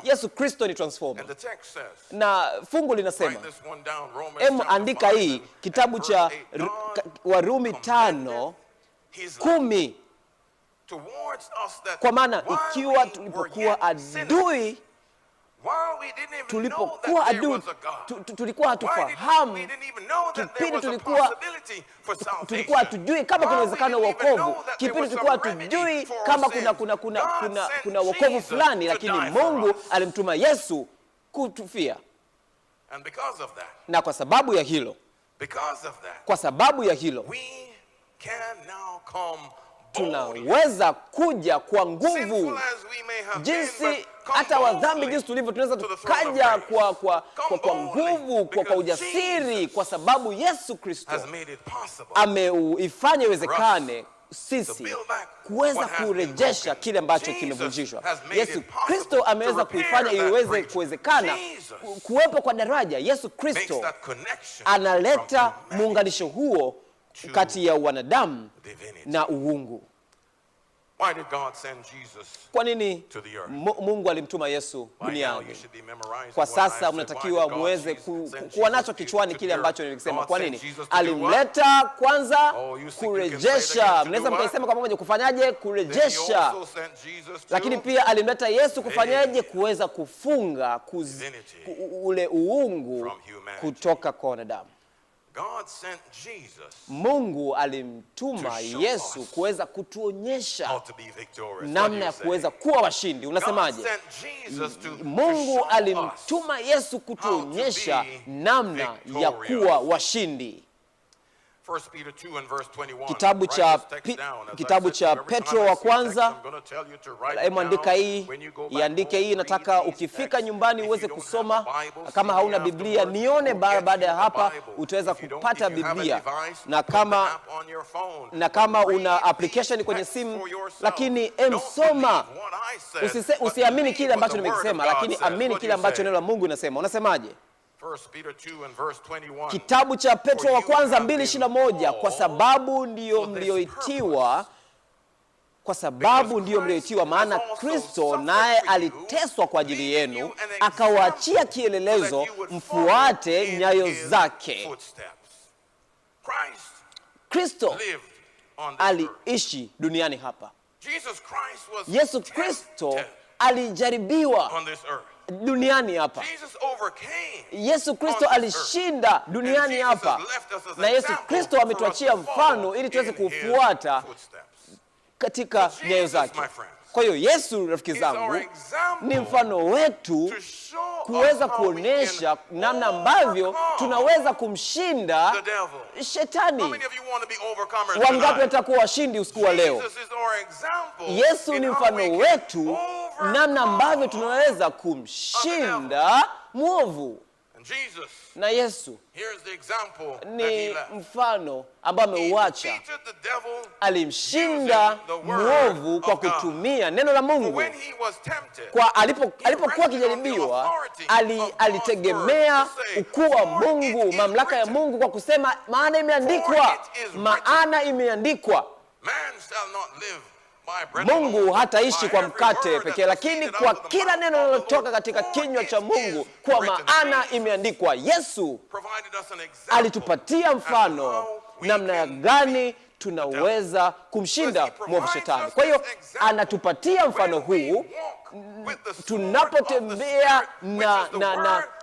[SPEAKER 2] Yesu Kristo ni transformer. Na fungu linasema, andika hii, kitabu cha Warumi 5:10, kwa maana ikiwa tulipokuwa adui, tulikuwa hatufahamu, kipindi tulikuwa hatujui kama kuna uwezekano wa wokovu, kipindi tulikuwa hatujui kama kuna wokovu fulani, lakini Mungu alimtuma Yesu kutufia. Na kwa sababu ya hilo, tunaweza kuja kwa nguvu, jinsi hata wadhambi jinsi tulivyo, tunaweza tukaja kwa nguvu, kwa ujasiri, kwa sababu Yesu Kristo ameifanya iwezekane sisi kuweza kurejesha kile ambacho kimevunjishwa. Yesu Kristo ameweza kuifanya iweze kuwezekana kuwepo kwa daraja. Yesu Kristo analeta muunganisho huo kati ya wanadamu na uungu.
[SPEAKER 14] Why did God send Jesus
[SPEAKER 2] Kwa nini
[SPEAKER 14] to the earth?
[SPEAKER 2] Mungu alimtuma Yesu
[SPEAKER 14] By now
[SPEAKER 2] duniani?
[SPEAKER 14] you should be memorizing
[SPEAKER 2] Kwa
[SPEAKER 14] what I have
[SPEAKER 2] sasa
[SPEAKER 14] said.
[SPEAKER 2] mnatakiwa
[SPEAKER 14] Why did God
[SPEAKER 2] muweze
[SPEAKER 14] send
[SPEAKER 2] kuwa
[SPEAKER 14] Jesus
[SPEAKER 2] nacho kichwani
[SPEAKER 14] to
[SPEAKER 2] kile
[SPEAKER 14] the
[SPEAKER 2] ambacho
[SPEAKER 14] earth?
[SPEAKER 2] nilikisema.
[SPEAKER 14] God
[SPEAKER 2] Kwa
[SPEAKER 14] sent
[SPEAKER 2] nini?
[SPEAKER 14] Jesus to do what?
[SPEAKER 2] Alimleta kwanza
[SPEAKER 14] Oh, you think you can say it again,
[SPEAKER 2] kurejesha.
[SPEAKER 14] to
[SPEAKER 2] Mnaweza
[SPEAKER 14] do
[SPEAKER 2] mkaisema
[SPEAKER 14] what?
[SPEAKER 2] kwa pamoja, kufanyaje?
[SPEAKER 14] Then he
[SPEAKER 2] Kurejesha.
[SPEAKER 14] also sent Jesus to
[SPEAKER 2] Lakini pia alimleta Yesu kufanyaje? Kuweza kufunga ule uungu
[SPEAKER 14] from humanity.
[SPEAKER 2] kutoka kwa wanadamu.
[SPEAKER 14] God sent Jesus
[SPEAKER 2] Mungu alimtuma
[SPEAKER 14] to show
[SPEAKER 2] Yesu
[SPEAKER 14] us
[SPEAKER 2] kuweza kutuonyesha
[SPEAKER 14] how to be victorious. What do
[SPEAKER 2] namna ya
[SPEAKER 14] you say?
[SPEAKER 2] kuweza kuwa washindi. Unasemaje?
[SPEAKER 14] God sent Jesus to
[SPEAKER 2] Mungu
[SPEAKER 14] show us
[SPEAKER 2] alimtuma Yesu kutuonyesha namna ya kuwa washindi.
[SPEAKER 14] 1 Peter 2 and verse 21.
[SPEAKER 2] Kitabu
[SPEAKER 14] Write
[SPEAKER 2] cha
[SPEAKER 14] this text down. As I
[SPEAKER 2] kitabu
[SPEAKER 14] said
[SPEAKER 2] cha
[SPEAKER 14] every time
[SPEAKER 2] Petro
[SPEAKER 14] I
[SPEAKER 2] wa
[SPEAKER 14] see text,
[SPEAKER 2] kwanza.
[SPEAKER 14] I'm gonna tell you to write it
[SPEAKER 2] Hebu andika
[SPEAKER 14] down.
[SPEAKER 2] hii,
[SPEAKER 14] When you go back
[SPEAKER 2] iandike
[SPEAKER 14] home,
[SPEAKER 2] hii.
[SPEAKER 14] read
[SPEAKER 2] Nataka
[SPEAKER 14] these
[SPEAKER 2] ukifika
[SPEAKER 14] texts.
[SPEAKER 2] nyumbani
[SPEAKER 14] If
[SPEAKER 2] uweze
[SPEAKER 14] you don't
[SPEAKER 2] kusoma.
[SPEAKER 14] have a Bible,
[SPEAKER 2] Kama
[SPEAKER 14] see me
[SPEAKER 2] hauna Biblia,
[SPEAKER 14] afterwards.
[SPEAKER 2] nione
[SPEAKER 14] We'll get
[SPEAKER 2] baada ya
[SPEAKER 14] you a
[SPEAKER 2] hapa
[SPEAKER 14] Bible.
[SPEAKER 2] utaweza
[SPEAKER 14] If you don't-
[SPEAKER 2] kupata
[SPEAKER 14] if you have a
[SPEAKER 2] Biblia.
[SPEAKER 14] device,
[SPEAKER 2] Na
[SPEAKER 14] put the
[SPEAKER 2] kama
[SPEAKER 14] app on your phone.
[SPEAKER 2] na kama
[SPEAKER 14] Read
[SPEAKER 2] una application
[SPEAKER 14] these
[SPEAKER 2] kwenye
[SPEAKER 14] texts
[SPEAKER 2] simu,
[SPEAKER 14] for yourself.
[SPEAKER 2] lakini
[SPEAKER 14] Don't
[SPEAKER 2] soma.
[SPEAKER 14] believe what I said, but
[SPEAKER 2] Usiamini
[SPEAKER 14] believe
[SPEAKER 2] kile
[SPEAKER 14] what
[SPEAKER 2] ambacho
[SPEAKER 14] the word of
[SPEAKER 2] nimekisema,
[SPEAKER 14] God
[SPEAKER 2] lakini
[SPEAKER 14] says.
[SPEAKER 2] amini
[SPEAKER 14] What do
[SPEAKER 2] kile
[SPEAKER 14] you
[SPEAKER 2] ambacho
[SPEAKER 14] say?
[SPEAKER 2] neno la Mungu linasema. Unasemaje?
[SPEAKER 14] 1 Peter 2 and verse 21.
[SPEAKER 2] Kitabu cha Petro wa
[SPEAKER 14] For you
[SPEAKER 2] kwanza
[SPEAKER 14] have been
[SPEAKER 2] 2:21, kwa sababu ndiyo
[SPEAKER 14] for this
[SPEAKER 2] mlioitiwa, kwa sababu ndiyo mlioitiwa, maana Kristo naye aliteswa kwa ajili yenu, akawaachia kielelezo mfuate nyayo zake. Kristo
[SPEAKER 14] Lived on this earth.
[SPEAKER 2] aliishi duniani hapa.
[SPEAKER 14] Jesus Christ was
[SPEAKER 2] Yesu Kristo alijaribiwa
[SPEAKER 14] on this earth.
[SPEAKER 2] duniani hapa.
[SPEAKER 14] Jesus overcame.
[SPEAKER 2] Yesu Kristo alishinda duniani hapa, na Yesu Kristo ametuachia mfano ili tuweze kufuata katika nyayo zake. Kwa hiyo Yesu, rafiki zangu, ni mfano wetu kuweza kuonesha namna ambavyo tunaweza kumshinda shetani. Wangapi watakuwa washindi usiku wa leo? Yesu ni mfano wetu namna ambavyo tunaweza kumshinda mwovu. Na Yesu ni mfano ambao ameuacha. Alimshinda mwovu kwa kutumia neno la Mungu. Kwa alipokuwa akijaribiwa, alitegemea ukuu wa Mungu, mamlaka ya Mungu, kwa kusema maana imeandikwa, maana imeandikwa. Mungu hataishi kwa mkate pekee, lakini kwa kila neno linalotoka katika kinywa cha Mungu, kwa maana imeandikwa. Yesu alitupatia mfano namna ya gani tunaweza kumshinda mwovu shetani. Kwa hiyo anatupatia mfano huu tunapotembea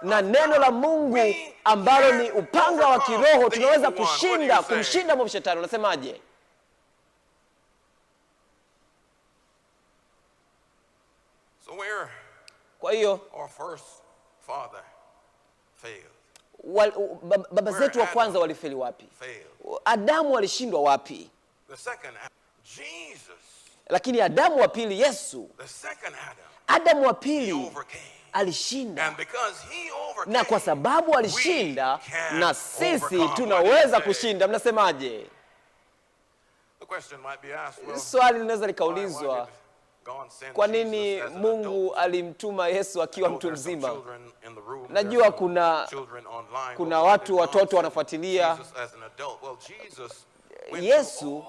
[SPEAKER 2] na neno la Mungu ambalo ni upanga wa kiroho, tunaweza kumshinda mwovu shetani. Unasemaje? Kwa hiyo baba zetu wa kwanza walifeli wapi? Adamu alishindwa wapi? Lakini Adamu wa pili, Yesu, Adamu wa pili alishinda, na kwa sababu alishinda, na sisi tunaweza kushinda. Mnasemaje? Swali linaweza likaulizwa, kwa nini Mungu alimtuma Yesu akiwa mtu mzima? Najua kuna watoto wanafuatilia. Yesu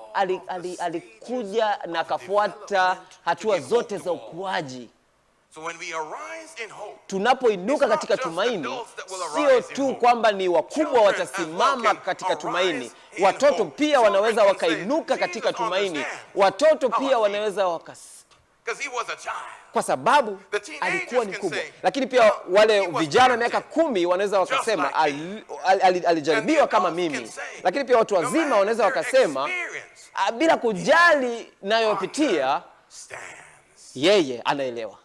[SPEAKER 2] alikuja na akafuata hatua zote za ukuaji. Tunapoinuka katika tumaini, sio tu kwamba ni wakubwa watasimama katika tumaini, watoto pia wanaweza wakainuka katika tumaini. Watoto pia wanaweza kwa sababu alikuwa ni mkubwa. Lakini pia wale vijana miaka 10 wanaweza wakasema alijaribiwa kama mimi. Lakini pia watu wazima wanaweza wakasema bila kujali nayopitia, yeye anaelewa.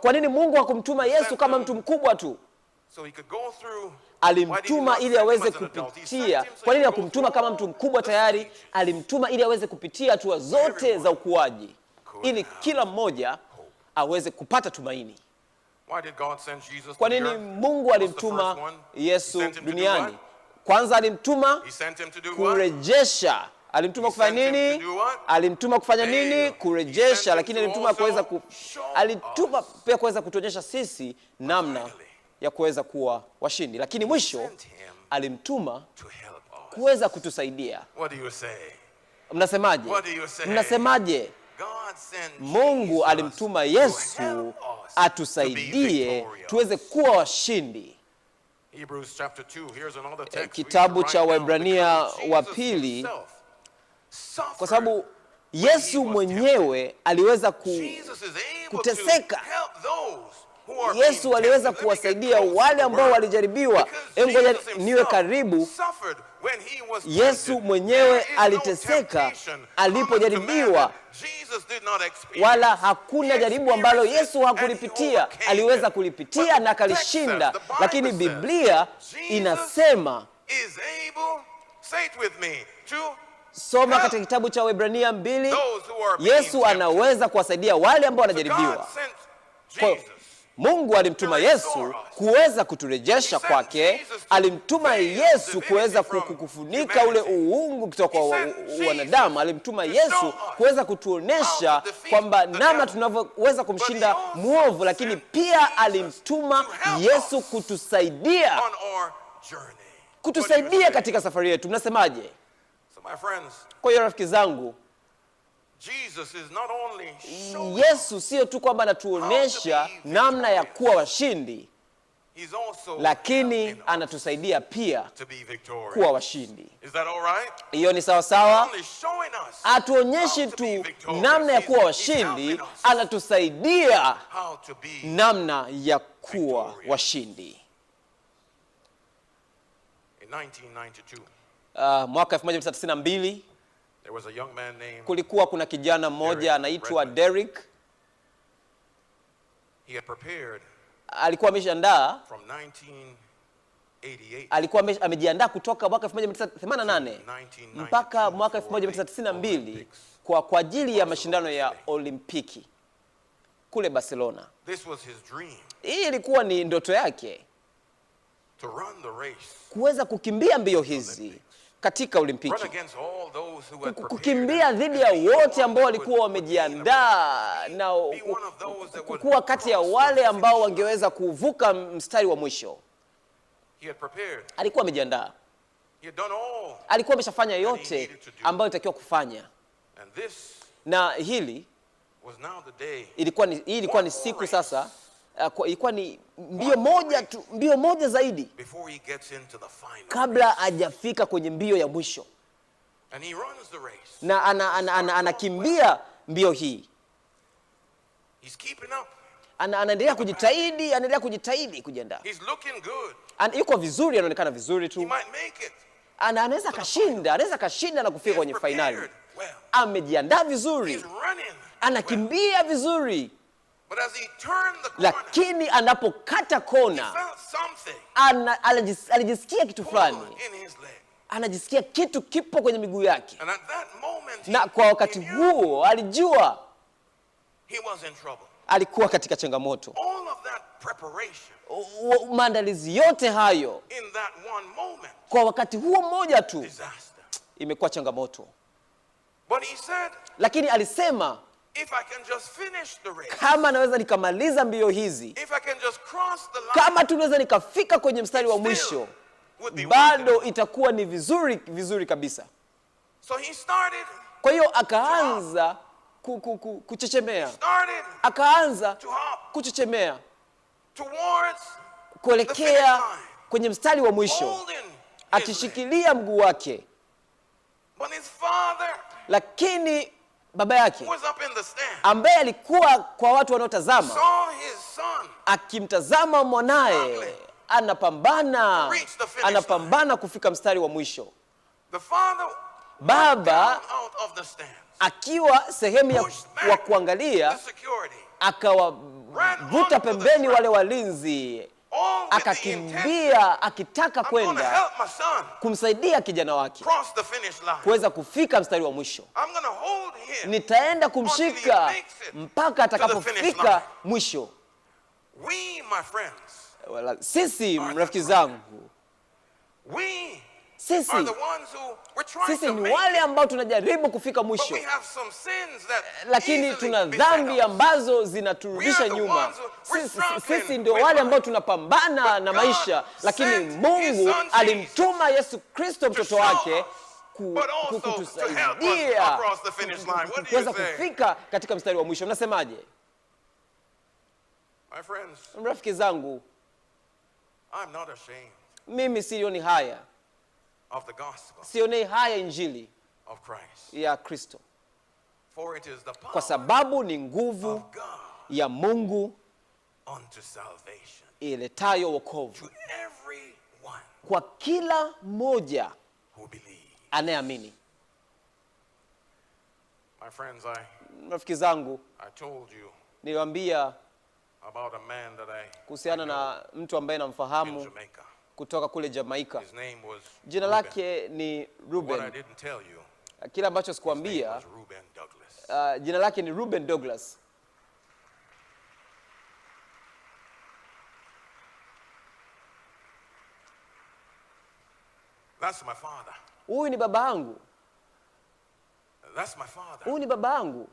[SPEAKER 2] Kwa nini Mungu hakumtuma Yesu kama mtu mkubwa tu? Alimtuma ili aweze kupitia. Kwa nini hakumtuma kama mtu mkubwa tayari? Alimtuma ili aweze kupitia hatua zote za ukuaji, ili kila mmoja aweze kupata tumaini. Kwa nini Mungu alimtuma Yesu duniani? Kwanza alimtuma
[SPEAKER 14] He sent him to do what?
[SPEAKER 2] kurejesha. Alimtuma kufanya nini? Alimtuma kufanya nini? Kurejesha. Lakini alimtuma kuweza alituma pia kuweza kutuonyesha sisi namna ya kuweza kuwa washindi. Lakini mwisho alimtuma kuweza kutusaidia.
[SPEAKER 14] What do you say?
[SPEAKER 2] Mnasemaje?
[SPEAKER 14] What do you say?
[SPEAKER 2] Mnasemaje?
[SPEAKER 14] God sent
[SPEAKER 2] Mungu alimtuma Yesu atusaidie tuweze kuwa washindi.
[SPEAKER 14] Hebrews chapter 2, here's another text.
[SPEAKER 2] Kitabu cha Waebrania wa pili, kwa sababu Yesu mwenyewe aliweza kuteseka. Yesu aliweza kuwasaidia wale ambao walijaribiwa. Ngoja niwe karibu. Yesu mwenyewe aliteseka alipojaribiwa, wala hakuna jaribu ambalo Yesu hakulipitia. Aliweza kulipitia na akalishinda. Lakini Biblia inasema, soma katika kitabu cha Waebrania 2, Yesu anaweza kuwasaidia wale ambao wanajaribiwa. Kwa Mungu alimtuma Yesu kuweza kuturejesha kwake. Alimtuma Yesu kuweza kufunika ule uungu kutoka kwa wanadamu. Alimtuma Yesu kuweza kutuonesha kwamba namna tunavyoweza kumshinda muovu, lakini pia alimtuma Yesu kutusaidia katika safari yetu. Mnasemaje? Kwa hiyo rafiki zangu, Yesu sio tu kwamba anatuonesha namna ya kuwa washindi, lakini anatusaidia pia kuwa washindi. Hiyo ni sawa sawa? Atuonyeshi tu namna ya kuwa washindi, anatusaidia namna ya kuwa washindi. Mwaka 1992 kulikuwa kuna kijana mmoja anaitwa Derek. Alikuwa amejiandaa kutoka mwaka 1988 mpaka mwaka 1992 kwa ajili ya mashindano ya Olimpiki kule Barcelona. Hii ilikuwa ni ndoto yake, kuweza kukimbia mbio hizi katika Olimpiki, kukimbia dhidi ya wote ambao walikuwa wamejiandaa na kuwa kati ya wale ambao wangeweza kuvuka mstari wa mwisho. Alikuwa amejiandaa, alikuwa ameshafanya yote ambayo ilitakiwa kufanya, na hii ilikuwa ni siku sasa. Ilikuwa ni mbio moja zaidi kabla hajafika kwenye mbio ya mwisho, na anakimbia mbio hii. Anaendelea kujitahidi kujiandaa. Yuko vizuri, anaonekana vizuri tu. Anaweza kashinda na kufika kwenye finali. Amejiandaa vizuri, anakimbia vizuri. Lakini anapokata kona, alijisikia kitu fulani, anajisikia kitu kipo kwenye miguu yake, na kwa wakati huo alijua alikuwa katika changamoto. Maandalizi yote hayo kwa wakati huo mmoja tu imekuwa changamoto. Lakini alisema, kama naweza nikamaliza mbio hizi, kama tunaweza nikafika kwenye mstari wa mwisho, bado itakuwa ni vizuri kabisa. Kwa hiyo akaanza kuchechemea, akaanza kuchechemea kuelekea kwenye mstari wa mwisho, akishikilia mguu wake. Lakini baba yake ambaye alikuwa kwa watu wanaotazama, akimtazama mwanae anapambana kufika mstari wa mwisho. Baba akiwa sehemu wa kuangalia, akawavuta pembeni wale walinzi, akakimbia akitaka kwenda kumsaidia kijana wake kuweza kufika mstari wa mwisho. Nitaenda kumshika mpaka atakapofika mwisho. Sisi rafiki zangu, Sisi
[SPEAKER 14] are the ones who we're trying
[SPEAKER 2] sisi
[SPEAKER 14] to
[SPEAKER 2] ni
[SPEAKER 14] make
[SPEAKER 2] wale
[SPEAKER 14] it.
[SPEAKER 2] ambao tunajaribu kufika
[SPEAKER 14] But
[SPEAKER 2] mwisho,
[SPEAKER 14] we have some sins that
[SPEAKER 2] lakini
[SPEAKER 14] easily
[SPEAKER 2] tuna
[SPEAKER 14] beset
[SPEAKER 2] dhambi
[SPEAKER 14] us.
[SPEAKER 2] ambazo
[SPEAKER 14] We
[SPEAKER 2] zinaturudisha
[SPEAKER 14] are the
[SPEAKER 2] nyuma.
[SPEAKER 14] ones who- we're struggling
[SPEAKER 2] Sisi ndio
[SPEAKER 14] with
[SPEAKER 2] wale
[SPEAKER 14] life.
[SPEAKER 2] ambao tunapambana na
[SPEAKER 14] God
[SPEAKER 2] maisha, lakini
[SPEAKER 14] sent his
[SPEAKER 2] Mungu
[SPEAKER 14] son
[SPEAKER 2] alimtuma Yesu Kristo mtoto
[SPEAKER 14] show
[SPEAKER 2] wake
[SPEAKER 14] us, but also to help us
[SPEAKER 2] kutusaidia
[SPEAKER 14] across the finish line. What do you
[SPEAKER 2] kuweza
[SPEAKER 14] say?
[SPEAKER 2] kufika katika mstari wa mwisho. Mnasemaje?
[SPEAKER 14] My friends,
[SPEAKER 2] Rafiki zangu,
[SPEAKER 14] I'm not ashamed
[SPEAKER 2] mimi sioni haya,
[SPEAKER 14] of the gospel
[SPEAKER 2] sionei haya injili
[SPEAKER 14] of Christ.
[SPEAKER 2] ya Kristo,
[SPEAKER 14] For it is the
[SPEAKER 2] kwa
[SPEAKER 14] power
[SPEAKER 2] sababu ni nguvu
[SPEAKER 14] of God
[SPEAKER 2] ya Mungu
[SPEAKER 14] unto salvation
[SPEAKER 2] iletayo wokovu
[SPEAKER 14] to everyone
[SPEAKER 2] kwa kila mmoja
[SPEAKER 14] who believes.
[SPEAKER 2] anayeamini.
[SPEAKER 14] My friends,
[SPEAKER 2] Rafiki zangu,
[SPEAKER 14] I told you
[SPEAKER 2] niliwaambia
[SPEAKER 14] about a man that I
[SPEAKER 2] kuhusiana na mtu ambaye
[SPEAKER 14] in
[SPEAKER 2] namfahamu
[SPEAKER 14] Jamaica.
[SPEAKER 2] kutoka kule Jamaika.
[SPEAKER 14] His name was
[SPEAKER 2] Jina
[SPEAKER 14] Reuben.
[SPEAKER 2] lake ni
[SPEAKER 14] What I
[SPEAKER 2] Ruben.
[SPEAKER 14] didn't tell you,
[SPEAKER 2] Kile ambacho
[SPEAKER 14] his name
[SPEAKER 2] sikuambia,
[SPEAKER 14] was Reuben Douglas.
[SPEAKER 2] jina lake ni Ruben Douglas.
[SPEAKER 14] That's my father.
[SPEAKER 2] Huyu ni baba yangu.
[SPEAKER 14] That's my father.
[SPEAKER 2] Huyu ni baba yangu.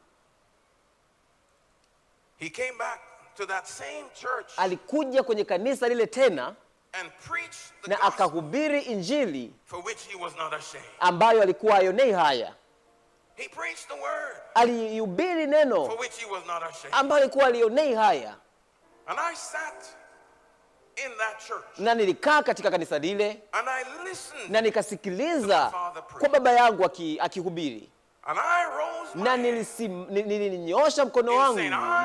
[SPEAKER 14] He came back to that same church
[SPEAKER 2] Alikuja kwenye kanisa lile tena
[SPEAKER 14] and preached the
[SPEAKER 2] na
[SPEAKER 14] gospel
[SPEAKER 2] akahubiri injili
[SPEAKER 14] for which he was not ashamed.
[SPEAKER 2] ambayo alikuwa ayonei haya.
[SPEAKER 14] He preached the word
[SPEAKER 2] Alihubiri neno
[SPEAKER 14] for which he was not ashamed.
[SPEAKER 2] ambayo alikuwa alionei haya.
[SPEAKER 14] And I sat in that church
[SPEAKER 2] Na nilikaa katika kanisa lile
[SPEAKER 14] and I listened
[SPEAKER 2] na nikasikiliza kwa baba yangu akihubiri.
[SPEAKER 14] and I rose
[SPEAKER 2] Na nilinyoosha mkono wangu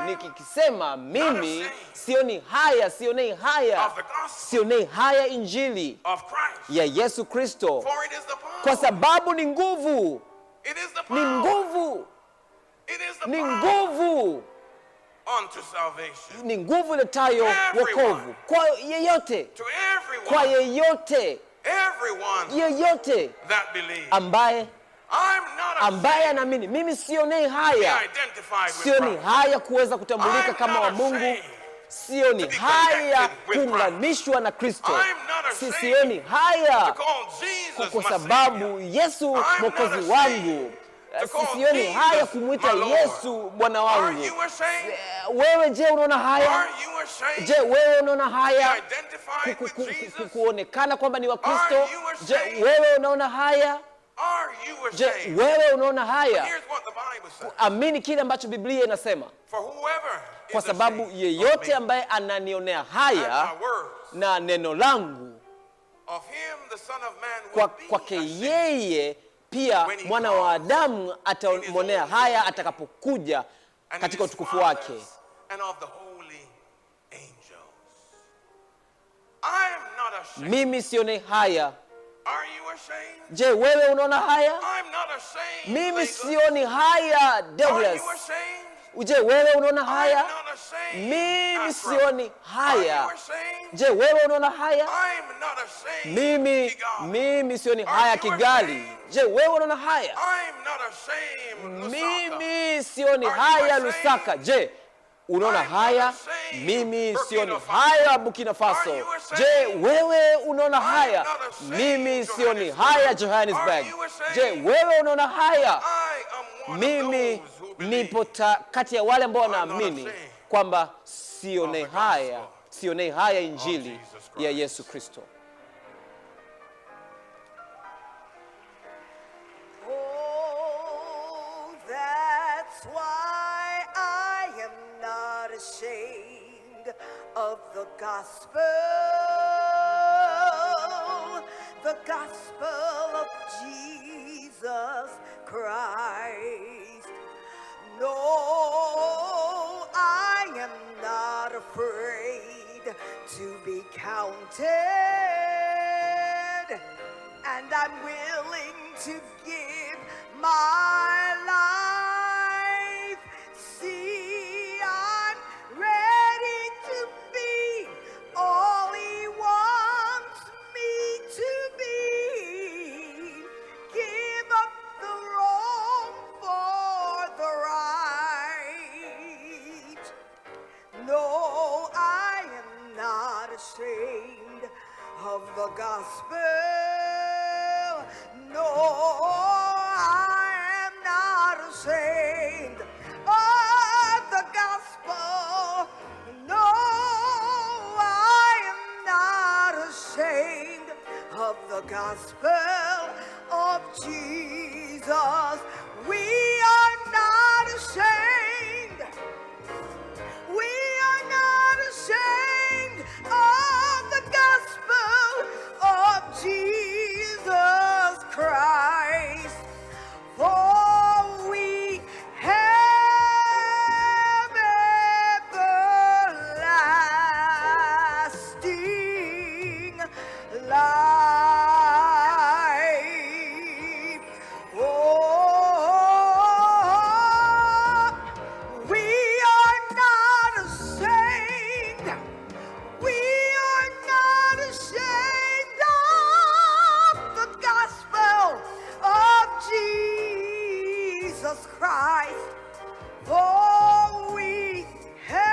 [SPEAKER 2] nikisema, mimi sionei haya, sionei haya injili
[SPEAKER 14] of Christ.
[SPEAKER 2] ya Yesu Kristo,
[SPEAKER 14] For it is the power.
[SPEAKER 2] kwa sababu ni nguvu,
[SPEAKER 14] It is the
[SPEAKER 2] ni
[SPEAKER 14] power.
[SPEAKER 2] nguvu,
[SPEAKER 14] It is the
[SPEAKER 2] ni
[SPEAKER 14] power
[SPEAKER 2] nguvu,
[SPEAKER 14] unto salvation.
[SPEAKER 2] ni nguvu letayo wokovu kwa yeyote,
[SPEAKER 14] To
[SPEAKER 2] kwa
[SPEAKER 14] everyone.
[SPEAKER 2] yeyote,
[SPEAKER 14] Everyone
[SPEAKER 2] yeyote
[SPEAKER 14] that believes.
[SPEAKER 2] ambaye
[SPEAKER 14] I'm not
[SPEAKER 2] ambaye
[SPEAKER 14] ashamed
[SPEAKER 2] anaamini. Mimi sionei
[SPEAKER 14] to be
[SPEAKER 2] haya,
[SPEAKER 14] identified with
[SPEAKER 2] sioni
[SPEAKER 14] Christ.
[SPEAKER 2] haya kuweza kutambulika
[SPEAKER 14] I'm
[SPEAKER 2] kama
[SPEAKER 14] not
[SPEAKER 2] wa Mungu,
[SPEAKER 14] ashamed
[SPEAKER 2] sioni
[SPEAKER 14] to be
[SPEAKER 2] haya
[SPEAKER 14] connected with
[SPEAKER 2] kuunganishwa na Kristo,
[SPEAKER 14] I'm not ashamed
[SPEAKER 2] sioni haya
[SPEAKER 14] to call Jesus
[SPEAKER 2] kwa
[SPEAKER 14] my
[SPEAKER 2] sababu
[SPEAKER 14] Savior.
[SPEAKER 2] Yesu
[SPEAKER 14] I'm not
[SPEAKER 2] mwokozi
[SPEAKER 14] ashamed
[SPEAKER 2] wangu,
[SPEAKER 14] to call
[SPEAKER 2] sioni
[SPEAKER 14] Jesus
[SPEAKER 2] haya kumwita
[SPEAKER 14] my Lord.
[SPEAKER 2] Yesu Bwana
[SPEAKER 14] Are
[SPEAKER 2] wangu.
[SPEAKER 14] you ashamed?
[SPEAKER 2] Wewe je, unaona haya?
[SPEAKER 14] Are you ashamed
[SPEAKER 2] Je, wewe unaona
[SPEAKER 14] to be
[SPEAKER 2] haya
[SPEAKER 14] identified with Jesus?
[SPEAKER 2] kuonekana kwamba ni wa Kristo?
[SPEAKER 14] Are you
[SPEAKER 2] Je,
[SPEAKER 14] ashamed?
[SPEAKER 2] wewe unaona haya?
[SPEAKER 14] Are you
[SPEAKER 2] Je,
[SPEAKER 14] ashamed?
[SPEAKER 2] wewe unaona
[SPEAKER 14] But
[SPEAKER 2] haya?
[SPEAKER 14] here's what the Bible says.
[SPEAKER 2] Amini kile ambacho Biblia inasema,
[SPEAKER 14] For whoever
[SPEAKER 2] kwa
[SPEAKER 14] is
[SPEAKER 2] sababu
[SPEAKER 14] ashamed
[SPEAKER 2] yeyote
[SPEAKER 14] of me
[SPEAKER 2] ambaye ananionea
[SPEAKER 14] and
[SPEAKER 2] haya
[SPEAKER 14] my words,
[SPEAKER 2] na neno langu,
[SPEAKER 14] of him the Son of Man will be
[SPEAKER 2] kwake
[SPEAKER 14] ashamed
[SPEAKER 2] yeye pia
[SPEAKER 14] when he
[SPEAKER 2] mwana wa
[SPEAKER 14] comes
[SPEAKER 2] Adamu atamwonea haya atakapokuja
[SPEAKER 14] and
[SPEAKER 2] katika
[SPEAKER 14] his
[SPEAKER 2] utukufu wake.
[SPEAKER 14] fathers and of the holy angels. I am not ashamed.
[SPEAKER 2] Mimi sionei haya.
[SPEAKER 14] Are you ashamed?
[SPEAKER 2] Je, wewe unaona haya?
[SPEAKER 14] I'm not ashamed.
[SPEAKER 2] Mimi
[SPEAKER 14] Lagos.
[SPEAKER 2] sioni haya,
[SPEAKER 14] Are
[SPEAKER 2] Douglas.
[SPEAKER 14] you ashamed?
[SPEAKER 2] Je, wewe unaona
[SPEAKER 14] I'm
[SPEAKER 2] haya?
[SPEAKER 14] not ashamed.
[SPEAKER 2] Mimi
[SPEAKER 14] Accra.
[SPEAKER 2] sioni
[SPEAKER 14] Are
[SPEAKER 2] haya.
[SPEAKER 14] you ashamed?
[SPEAKER 2] Je, wewe unaona haya?
[SPEAKER 14] I'm not ashamed.
[SPEAKER 2] Mimi
[SPEAKER 14] Kigali.
[SPEAKER 2] sioni
[SPEAKER 14] Are
[SPEAKER 2] haya,
[SPEAKER 14] you
[SPEAKER 2] Kigali.
[SPEAKER 14] ashamed?
[SPEAKER 2] Je, wewe unaona haya?
[SPEAKER 14] I'm not ashamed. Lusaka.
[SPEAKER 2] Mimi sioni
[SPEAKER 14] Are you
[SPEAKER 2] haya,
[SPEAKER 14] ashamed?
[SPEAKER 2] Lusaka. Je, unaona
[SPEAKER 14] I'm not
[SPEAKER 2] haya?
[SPEAKER 14] ashamed.
[SPEAKER 2] Mimi
[SPEAKER 14] Burkina
[SPEAKER 2] sioni
[SPEAKER 14] Faso.
[SPEAKER 2] haya, Burkina Faso.
[SPEAKER 14] Are you ashamed?
[SPEAKER 2] Je, wewe unaona haya?
[SPEAKER 14] not ashamed,
[SPEAKER 2] Mimi sioni
[SPEAKER 14] Johannesburg.
[SPEAKER 2] haya, Johannesburg.
[SPEAKER 14] Are you ashamed?
[SPEAKER 2] Je, wewe unaona haya?
[SPEAKER 14] I am one
[SPEAKER 2] Mimi
[SPEAKER 14] of those who believe.
[SPEAKER 2] nipo kati ya wale ambao
[SPEAKER 14] I'm not
[SPEAKER 2] wanaamini
[SPEAKER 14] ashamed
[SPEAKER 2] kwamba sionei
[SPEAKER 14] of the
[SPEAKER 2] haya,
[SPEAKER 14] gospel
[SPEAKER 2] sionei haya injili
[SPEAKER 14] Jesus Christ.
[SPEAKER 2] ya Yesu Kristo.
[SPEAKER 11] Oh, that's why I am not ashamed of the gospel of Jesus Christ. No, I am not afraid to be counted, and I'm willing to give my life. See, I'm ready to be all He wants me to be. Give up the wrong for the right. No, I am not ashamed of the gospel gospel of Jesus. We are not ashamed. We are not ashamed of the gospel of Jesus Christ. For we have everlasting life. Oh, we are not ashamed. We are not ashamed of the gospel of Jesus Christ. For we have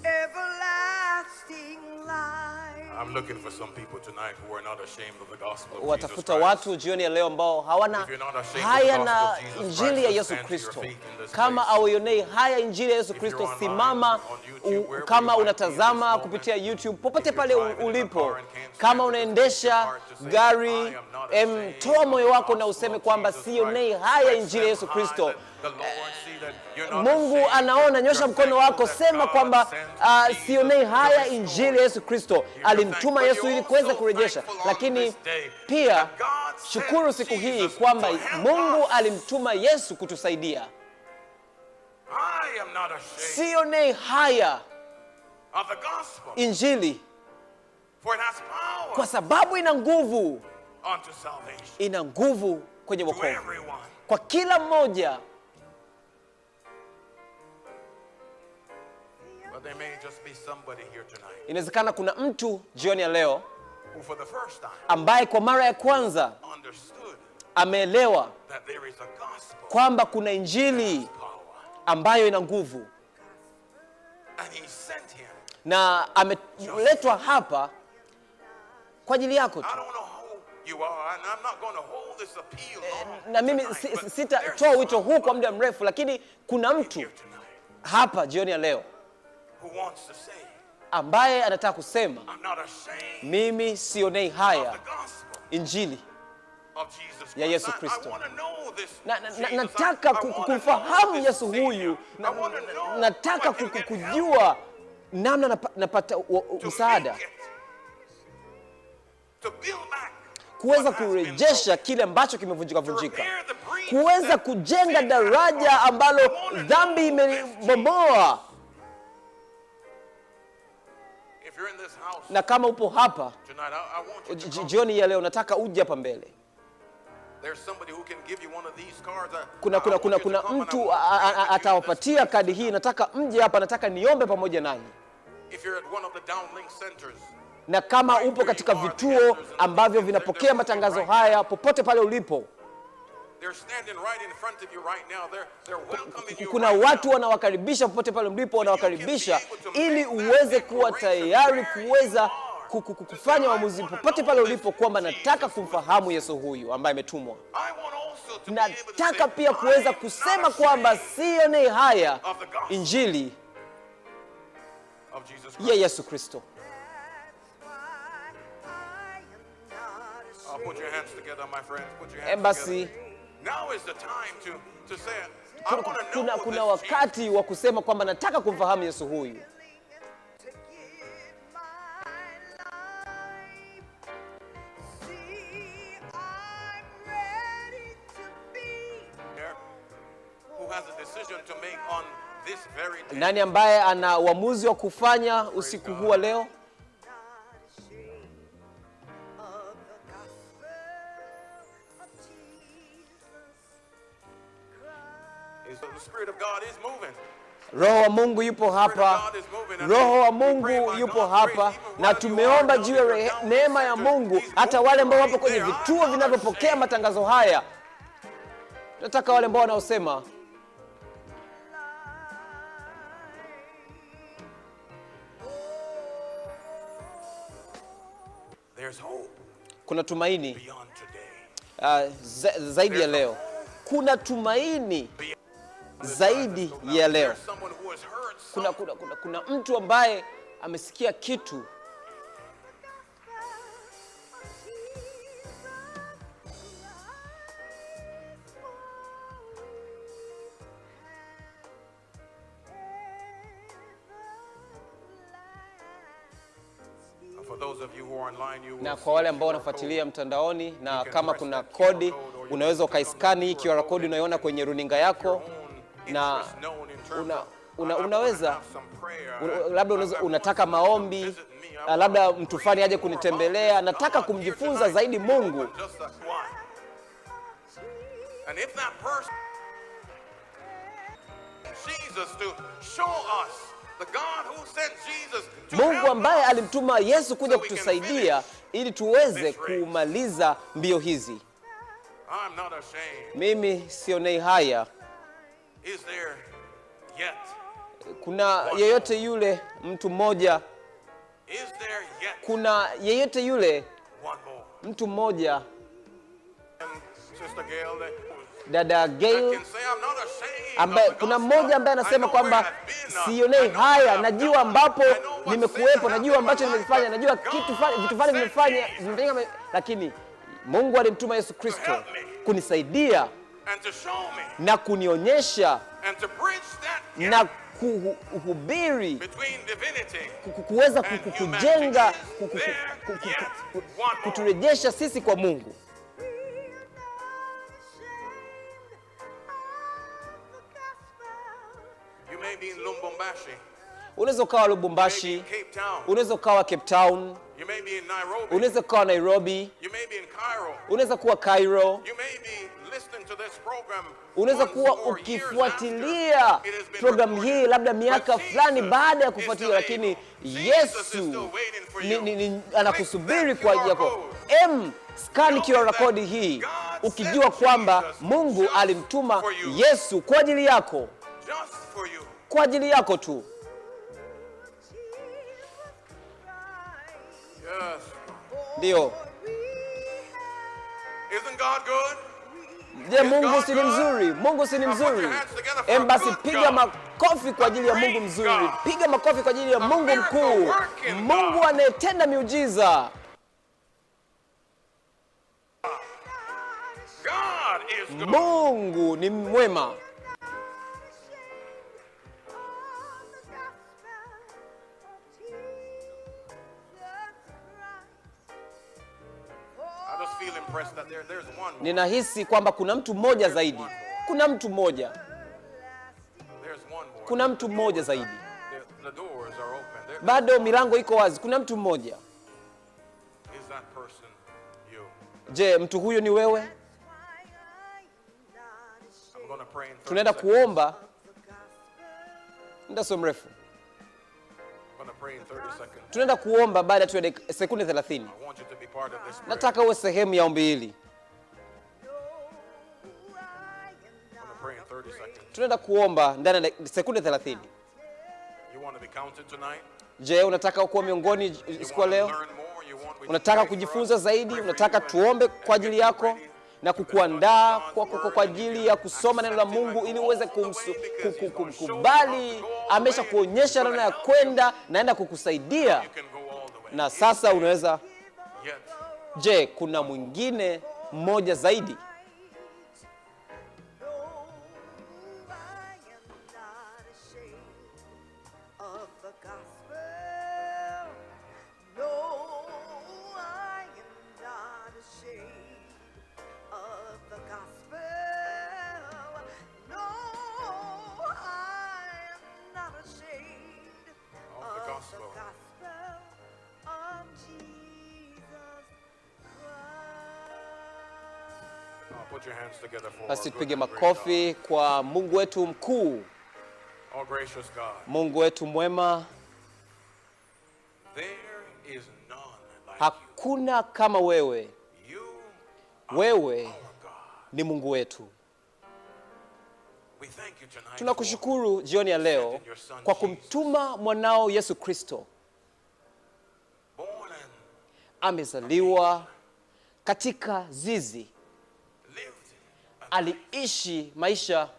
[SPEAKER 11] everlasting life.
[SPEAKER 14] I'm looking for some people tonight who are not ashamed of the gospel of Jesus
[SPEAKER 2] Watafuta
[SPEAKER 14] Christ.
[SPEAKER 2] watu jioni ya leo ambao hawana haya na injili ya Yesu Kristo. Kama auionei haya injili ya Yesu Kristo, simama kama unatazama kupitia YouTube, popote pale ulipo. Kama unaendesha gari, toa moyo wako na useme kwamba sionei haya injili ya Yesu Kristo. Mungu anaona, nyosha mkono wako, sema kwamba sionei haya injili ya Yesu Kristo. Alimtuma Yesu ili kuweza kurejesha, lakini pia shukuru siku hii kwamba Mungu alimtuma Yesu kutusaidia. Sionei haya injili kwa sababu ina nguvu, ina nguvu kwenye wokovu kwa kila mmoja. Inawezekana kuna mtu jioni ya leo ambaye kwa mara ya kwanza ameelewa kwamba kuna injili ambayo ina nguvu, na ameletwa hapa kwa ajili yako tu. Na mimi sitatoa wito huu kwa muda mrefu, lakini kuna mtu hapa jioni ya leo ambaye anataka kusema, mimi sionei haya injili ya Yesu Kristo. Nataka kufahamu Yesu huyu. Nataka kujua namna napata msaada, kuweza kurejesha kile ambacho kimevunjika, kuweza kujenga daraja ambalo dhambi imebomoa. Na kama upo hapa jioni ya leo, nataka uje hapa mbele. Kuna mtu atawapatia kadi hii. Nataka mje hapa, nataka niombe pamoja nanyi. Na kama upo katika vituo ambavyo vinapokea matangazo haya, popote pale ulipo, kuna watu wanawakaribisha popote pale mlipo, wanawakaribisha ili uweze kuwa tayari kuweza kufanya uamuzi popote pale ulipo kwamba nataka kumfahamu Yesu huyu ambaye ametumwa. Nataka pia kuweza kusema kwamba sionei haya injili ya Yesu Kristo. Basi kuna wakati wa kusema kwamba nataka kumfahamu Yesu huyu. Nani ambaye ana uamuzi wa kufanya usiku huu wa leo? Roho wa Mungu yupo hapa. Roho wa Mungu yupo hapa, na tumeomba juu ya neema ya Mungu. Hata wale ambao wapo kwenye vituo vinavyopokea matangazo haya, nataka wale ambao wanaosema kuna tumaini zaidi ya leo. Kuna tumaini zaidi ya leo. Kuna mtu ambaye amesikia kitu. Na kwa wale ambao wanafuatilia mtandaoni, na kama kuna kodi unaweza ukaiskani hii QR code unaiona kwenye runinga yako, na unaweza labda unataka maombi, labda mtu fulani aje kunitembelea, nataka kumjifunza zaidi Mungu.
[SPEAKER 14] And if that person Jesus to show us the God who sent Jesus to
[SPEAKER 2] Mungu ambaye alimtuma Yesu kuja kutusaidia ili tuweze kumaliza mbio hizi.
[SPEAKER 14] I'm not ashamed.
[SPEAKER 2] Mimi sionei haya.
[SPEAKER 14] Is there yet?
[SPEAKER 2] Kuna yeyote yule mtu mmoja?
[SPEAKER 14] Is there yet?
[SPEAKER 2] Kuna yeyote yule
[SPEAKER 14] One more.
[SPEAKER 2] mtu mmoja?
[SPEAKER 14] Sister Gail,
[SPEAKER 2] Dada Gail, ambaye kuna mmoja ambaye anasema kwamba sionei haya, najua ambapo nimekuwepo, najua ambacho nimefanya, najua vitu fulani nimefanya, lakini Mungu alimtuma Yesu Kristo kunisaidia na kunionyesha na kuhubiri, kuweza kujenga, kuturejesha sisi kwa Mungu. Unaweza ukawa Lubumbashi, unaweza ukawa Cape Town, unaweza ukawa Nairobi, unaweza kuwa Cairo, unaweza kuwa ukifuatilia programu hii labda miaka fulani baada ya kufuatilia, lakini Yesu anakusubiri kwa ajili yako. Scan QR code hii ukijua kwamba Mungu alimtuma Yesu kwa ajili yako. Kwa ajili yako tu.
[SPEAKER 14] Yes.
[SPEAKER 2] Ndio.
[SPEAKER 14] Isn't God good?
[SPEAKER 2] Je, Mungu si ni mzuri? Mungu si ni mzuri? Basi piga makofi kwa ajili ya Mungu mzuri. Piga makofi kwa ajili ya Mungu mkuu. Mungu anayetenda miujiza. Mungu ni mwema. Ninahisi kwamba kuna mtu mmoja zaidi. Kuna mtu mmoja. Kuna mtu mmoja zaidi. Bado milango iko wazi. Kuna mtu mmoja. Je, mtu huyo ni wewe? Tunaenda kuomba muda so mrefu. Tunaenda kuomba baada ya sekunde 30. Nataka uwe sehemu ya ombi hili. Tunaenda kuomba ndani ya sekunde 30. Je, unataka kuwa miongoni siku leo? Unataka kujifunza zaidi? Unataka tuombe kwa ajili yako na kukuandaa kwa ajili ya kusoma neno la Mungu ili uweze kumkubali? Amesha kuonyesha namna ya kwenda, naenda kukusaidia. Na sasa unaweza. Je, kuna mwingine mmoja zaidi? Basi tupige makofi kwa Mungu wetu mkuu. Mungu wetu mwema. Hakuna kama wewe. Wewe ni Mungu wetu. Tunakushukuru jioni ya leo kwa kumtuma mwanao Yesu Kristo. Amezaliwa katika zizi. Aliishi maisha,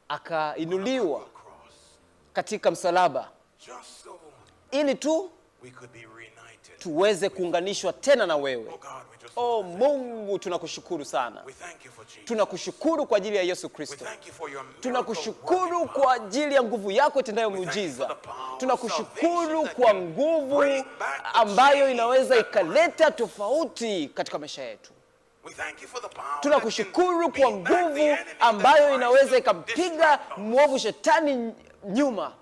[SPEAKER 2] akainuliwa, katika msalaba,
[SPEAKER 14] just so
[SPEAKER 2] ili tu
[SPEAKER 14] we could be reunited.
[SPEAKER 2] tuweze kuunganishwa tena na wewe. Oh Mungu, tunakushukuru sana.
[SPEAKER 14] We thank you for Jesus.
[SPEAKER 2] Tunakushukuru kwa ajili ya Yesu
[SPEAKER 14] We
[SPEAKER 2] Kristo.
[SPEAKER 14] thank you for your miracle
[SPEAKER 2] Tunakushukuru
[SPEAKER 14] working
[SPEAKER 2] kwa ajili ya nguvu yako itendayo muujiza. Tunakushukuru kwa nguvu ambayo inaweza ikaleta tofauti katika maisha yetu.
[SPEAKER 14] We thank you for the power
[SPEAKER 2] Tunakushukuru kwa nguvu ambayo inaweza ikampiga mwovu shetani nyuma.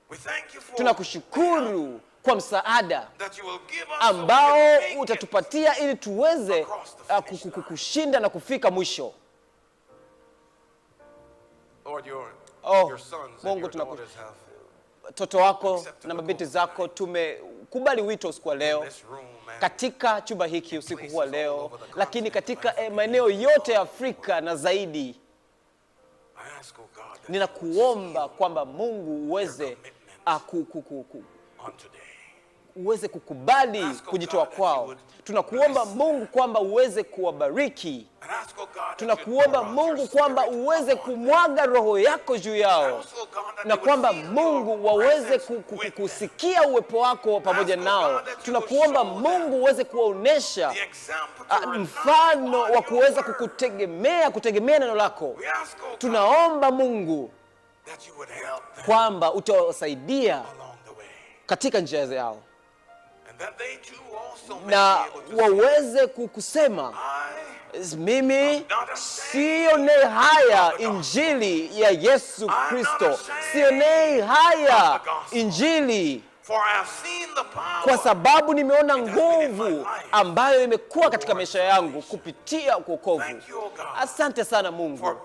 [SPEAKER 14] We thank you for
[SPEAKER 2] Tunakushukuru kwa msaada
[SPEAKER 14] that you will give us
[SPEAKER 2] ambao utatupatia ili tuweze kushinda na kufika mwisho.
[SPEAKER 14] Lord, your sons and
[SPEAKER 2] Mungu,
[SPEAKER 14] your daughters have
[SPEAKER 2] watoto wako na mabinti zako tumekubali wito usiku wa leo katika chumba hiki usiku huu wa leo, lakini katika maeneo yote ya Afrika na zaidi. Ninakuomba kwamba Mungu uweze kukubali kujitoa kwao. Tunakuomba Mungu kwamba uweze kuwabariki. Tunakuomba Mungu kwamba uweze kumwaga roho yako juu yao, na kwamba Mungu waweze kusikia uwepo wako pamoja nao. Tunakuomba Mungu uweze kuwaonesha mfano wa kuweza kutegemea neno lako. Tunaomba Mungu kwamba utawasaidia katika njia zao, na waweze kusema, mimi sionei haya injili ya Yesu Kristo, sionei haya injili kwa sababu nimeona nguvu ambayo imekuwa katika maisha yangu kupitia wokovu. Asante sana Mungu.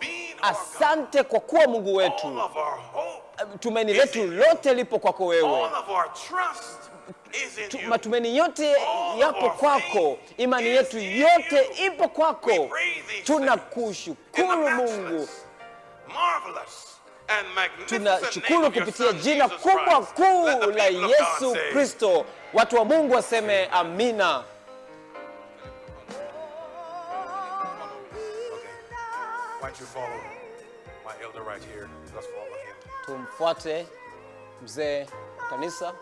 [SPEAKER 2] Asante kwa kuwa Mungu wetu. Tumaini letu lote lipo kwako wewe. Matumaini yote yapo kwako. Imani yetu yote ipo kwako. Tunakushukuru Mungu. Tunashukuru kupitia jina kubwa kuu la Yesu Kristo. Watu wa Mungu waseme amina.
[SPEAKER 14] Why don't you follow my elder right here? Let's follow him.
[SPEAKER 2] Tumfuate mzee kanisa.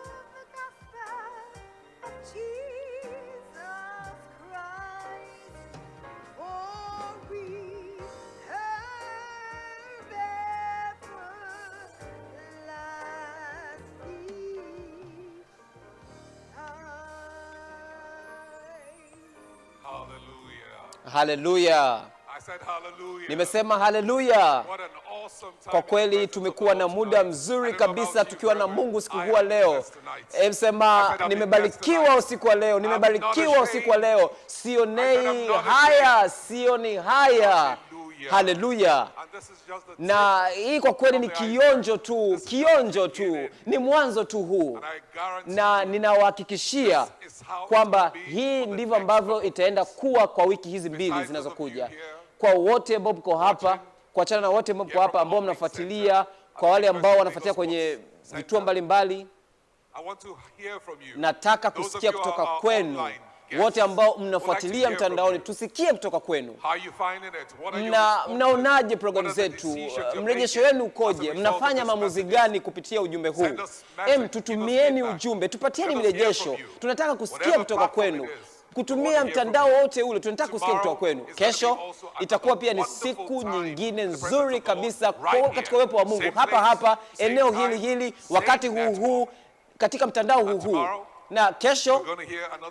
[SPEAKER 2] Hallelujah.
[SPEAKER 14] I said hallelujah.
[SPEAKER 2] Nimesema hallelujah.
[SPEAKER 14] What an awesome time.
[SPEAKER 2] Kwa kweli tumekuwa na muda mzuri kabisa tukiwa na Mungu siku huu leo. Sema nimebarikiwa usiku wa leo, nimebarikiwa usiku wa leo. Sionei haya, sioni haya. Hallelujah. Na hii kwa kweli ni kionjo tu, ni mwanzo tu huu. Na ninawahakikishia kwamba hii ndivyo ambavyo itaenda kuwa kwa wiki hizi mbili zinazokuja. Kwa wote ambao mko hapa, kuachana na wote ambao mko hapa ambao mnafuatilia, kwa wale ambao wanafuatilia kwenye vituo mbalimbali, nataka kusikia kutoka kwenu. Wote ambao mnafuatilia mtandaoni, tusikie kutoka kwenu. Mnaonaje programu zetu? Mrejesho wenu ukoje? Mnafanya maamuzi gani kupitia ujumbe huu? Tutumieni ujumbe, tupatieni mrejesho. Tunataka kusikia kutoka kwenu. Kutumia mtandao wote ule, tunataka kusikia kutoka kwenu. Kesho itakuwa pia ni siku nyingine nzuri kabisa katika uwepo wa Mungu. Hapa eneo hili wakati huu katika mtandao huu. Na kesho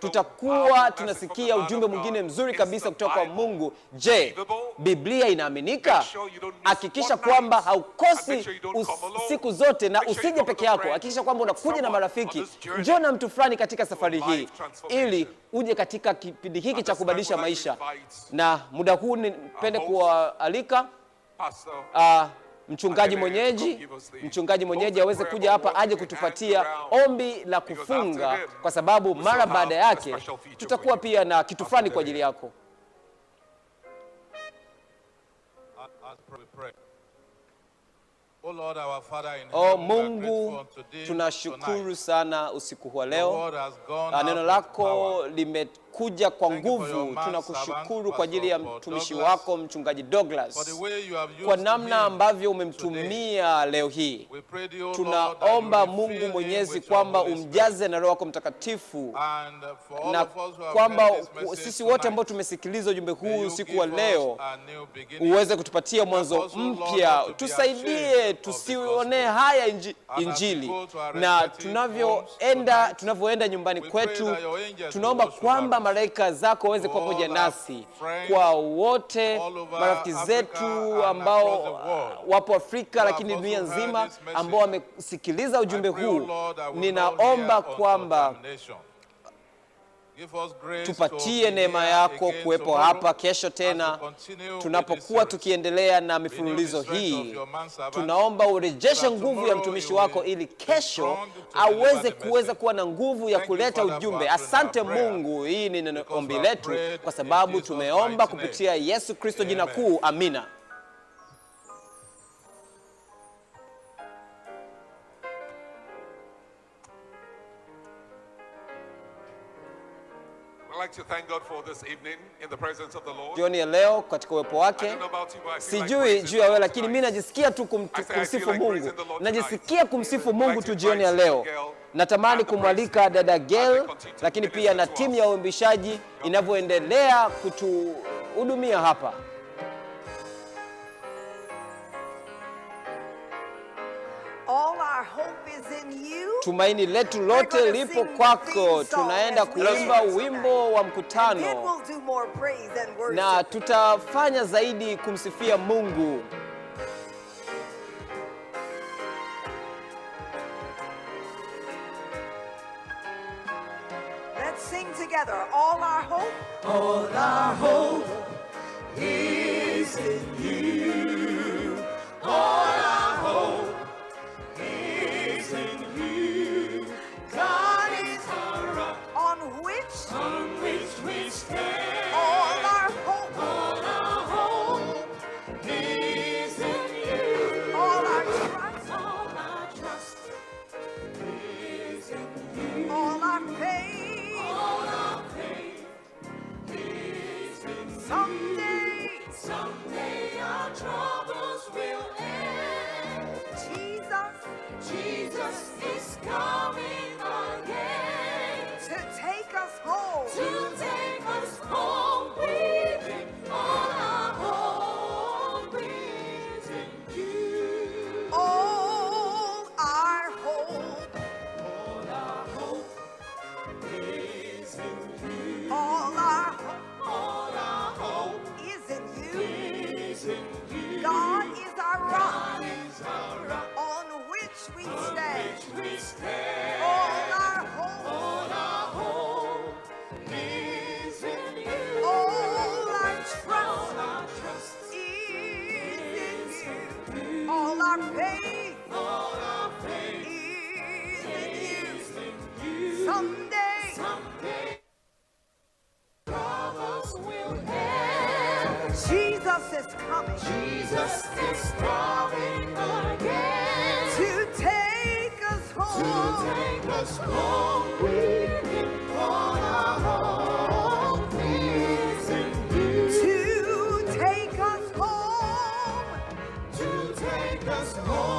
[SPEAKER 2] tutakuwa tunasikia ujumbe mwingine mzuri kabisa kutoka kwa Mungu. Je, Biblia inaaminika? Hakikisha kwamba haukosi siku zote, na usije peke yako. Hakikisha kwamba unakuja na marafiki. Njoo na mtu fulani katika safari hii ili uje katika kipindi hiki cha kubadilisha maisha. Na muda huu nipende kualika mchungaji mwenyeji aweze kuja hapa aje kutupatia ombi la kufunga, kwa sababu mara baada yake tutakuwa pia na kitu fulani kwa ajili yako. Mungu, tunashukuru sana usiku wa leo. Neno lako limekuwa umekuja kwa nguvu. Tunakushukuru kwa ajili ya mtumishi wako mchungaji Douglas, kwa namna ambavyo umemtumia leo hii. Tunaomba Mungu Mwenyezi kwamba umjaze na Roho yako Mtakatifu, na kwamba sisi wote ambao tumesikiliza ujumbe huu usiku wa leo uweze kutupatia mwanzo mpya. Tusaidie tusione haya Injili, na tunavyoenda nyumbani kwetu, tunaomba kwamba malaika zako waweze kuwa pamoja nasi, kwa wote marafiki zetu ambao wapo Afrika lakini dunia nzima ambao wamesikiliza ujumbe huu. Ninaomba kwamba tupatie neema yako kuwepo hapa kesho tena tunapokuwa tukiendelea na mifululizo hii. Tunaomba urejeshe nguvu ya mtumishi wako ili kesho kuweza kuwa na nguvu ya kuleta ujumbe. Asante Mungu, hii ni ombi letu kwa sababu tumeomba kupitia Yesu Kristo jina kuu. Amina.
[SPEAKER 15] I'd like to thank God for this evening in the presence of the Lord.
[SPEAKER 2] Jioni ya leo katika uwepo wake. Sijui juu ya wewe, lakini mimi najisikia tu kumsifu Mungu. Najisikia kumsifu Mungu tu jioni ya leo. Natamani kumwalika dada Gail, lakini pia na timu ya uimbishaji inavyoendelea kutuhudumia hapa.
[SPEAKER 11] All our hope is in you.
[SPEAKER 2] Tumaini letu lote lipo kwako. Tunaenda kuimba wimbo wa mkutano na tutafanya zaidi kumsifia Mungu.
[SPEAKER 11] Let's sing together. All our hope.
[SPEAKER 7] All our hope is in you. All our hope is in you. God is our rock,
[SPEAKER 11] on which
[SPEAKER 7] we stand.
[SPEAKER 11] All our hope
[SPEAKER 7] is in you.
[SPEAKER 11] All our
[SPEAKER 7] trust is in you.
[SPEAKER 11] all our faith
[SPEAKER 7] is in you.
[SPEAKER 11] Someday
[SPEAKER 7] our troubles will end. Jesus is coming again
[SPEAKER 11] to take us home.
[SPEAKER 7] To take us home with Him. All our hope is in you.
[SPEAKER 11] All our hope
[SPEAKER 7] is in you.
[SPEAKER 11] All our
[SPEAKER 7] hope
[SPEAKER 11] is in you.
[SPEAKER 7] is in you.
[SPEAKER 11] God is our rock,
[SPEAKER 7] is our rock,
[SPEAKER 11] on which we stand.
[SPEAKER 7] we stand.
[SPEAKER 11] All our
[SPEAKER 7] hope is in you.
[SPEAKER 11] all our trust is in you. All our faith is in you. Someday
[SPEAKER 7] Troubles will end.
[SPEAKER 11] Jesus is coming.
[SPEAKER 7] Jesus is coming again
[SPEAKER 11] to take us home.
[SPEAKER 7] to take us home with Him. All our hope is in you.
[SPEAKER 11] To take us home.
[SPEAKER 7] To take us home.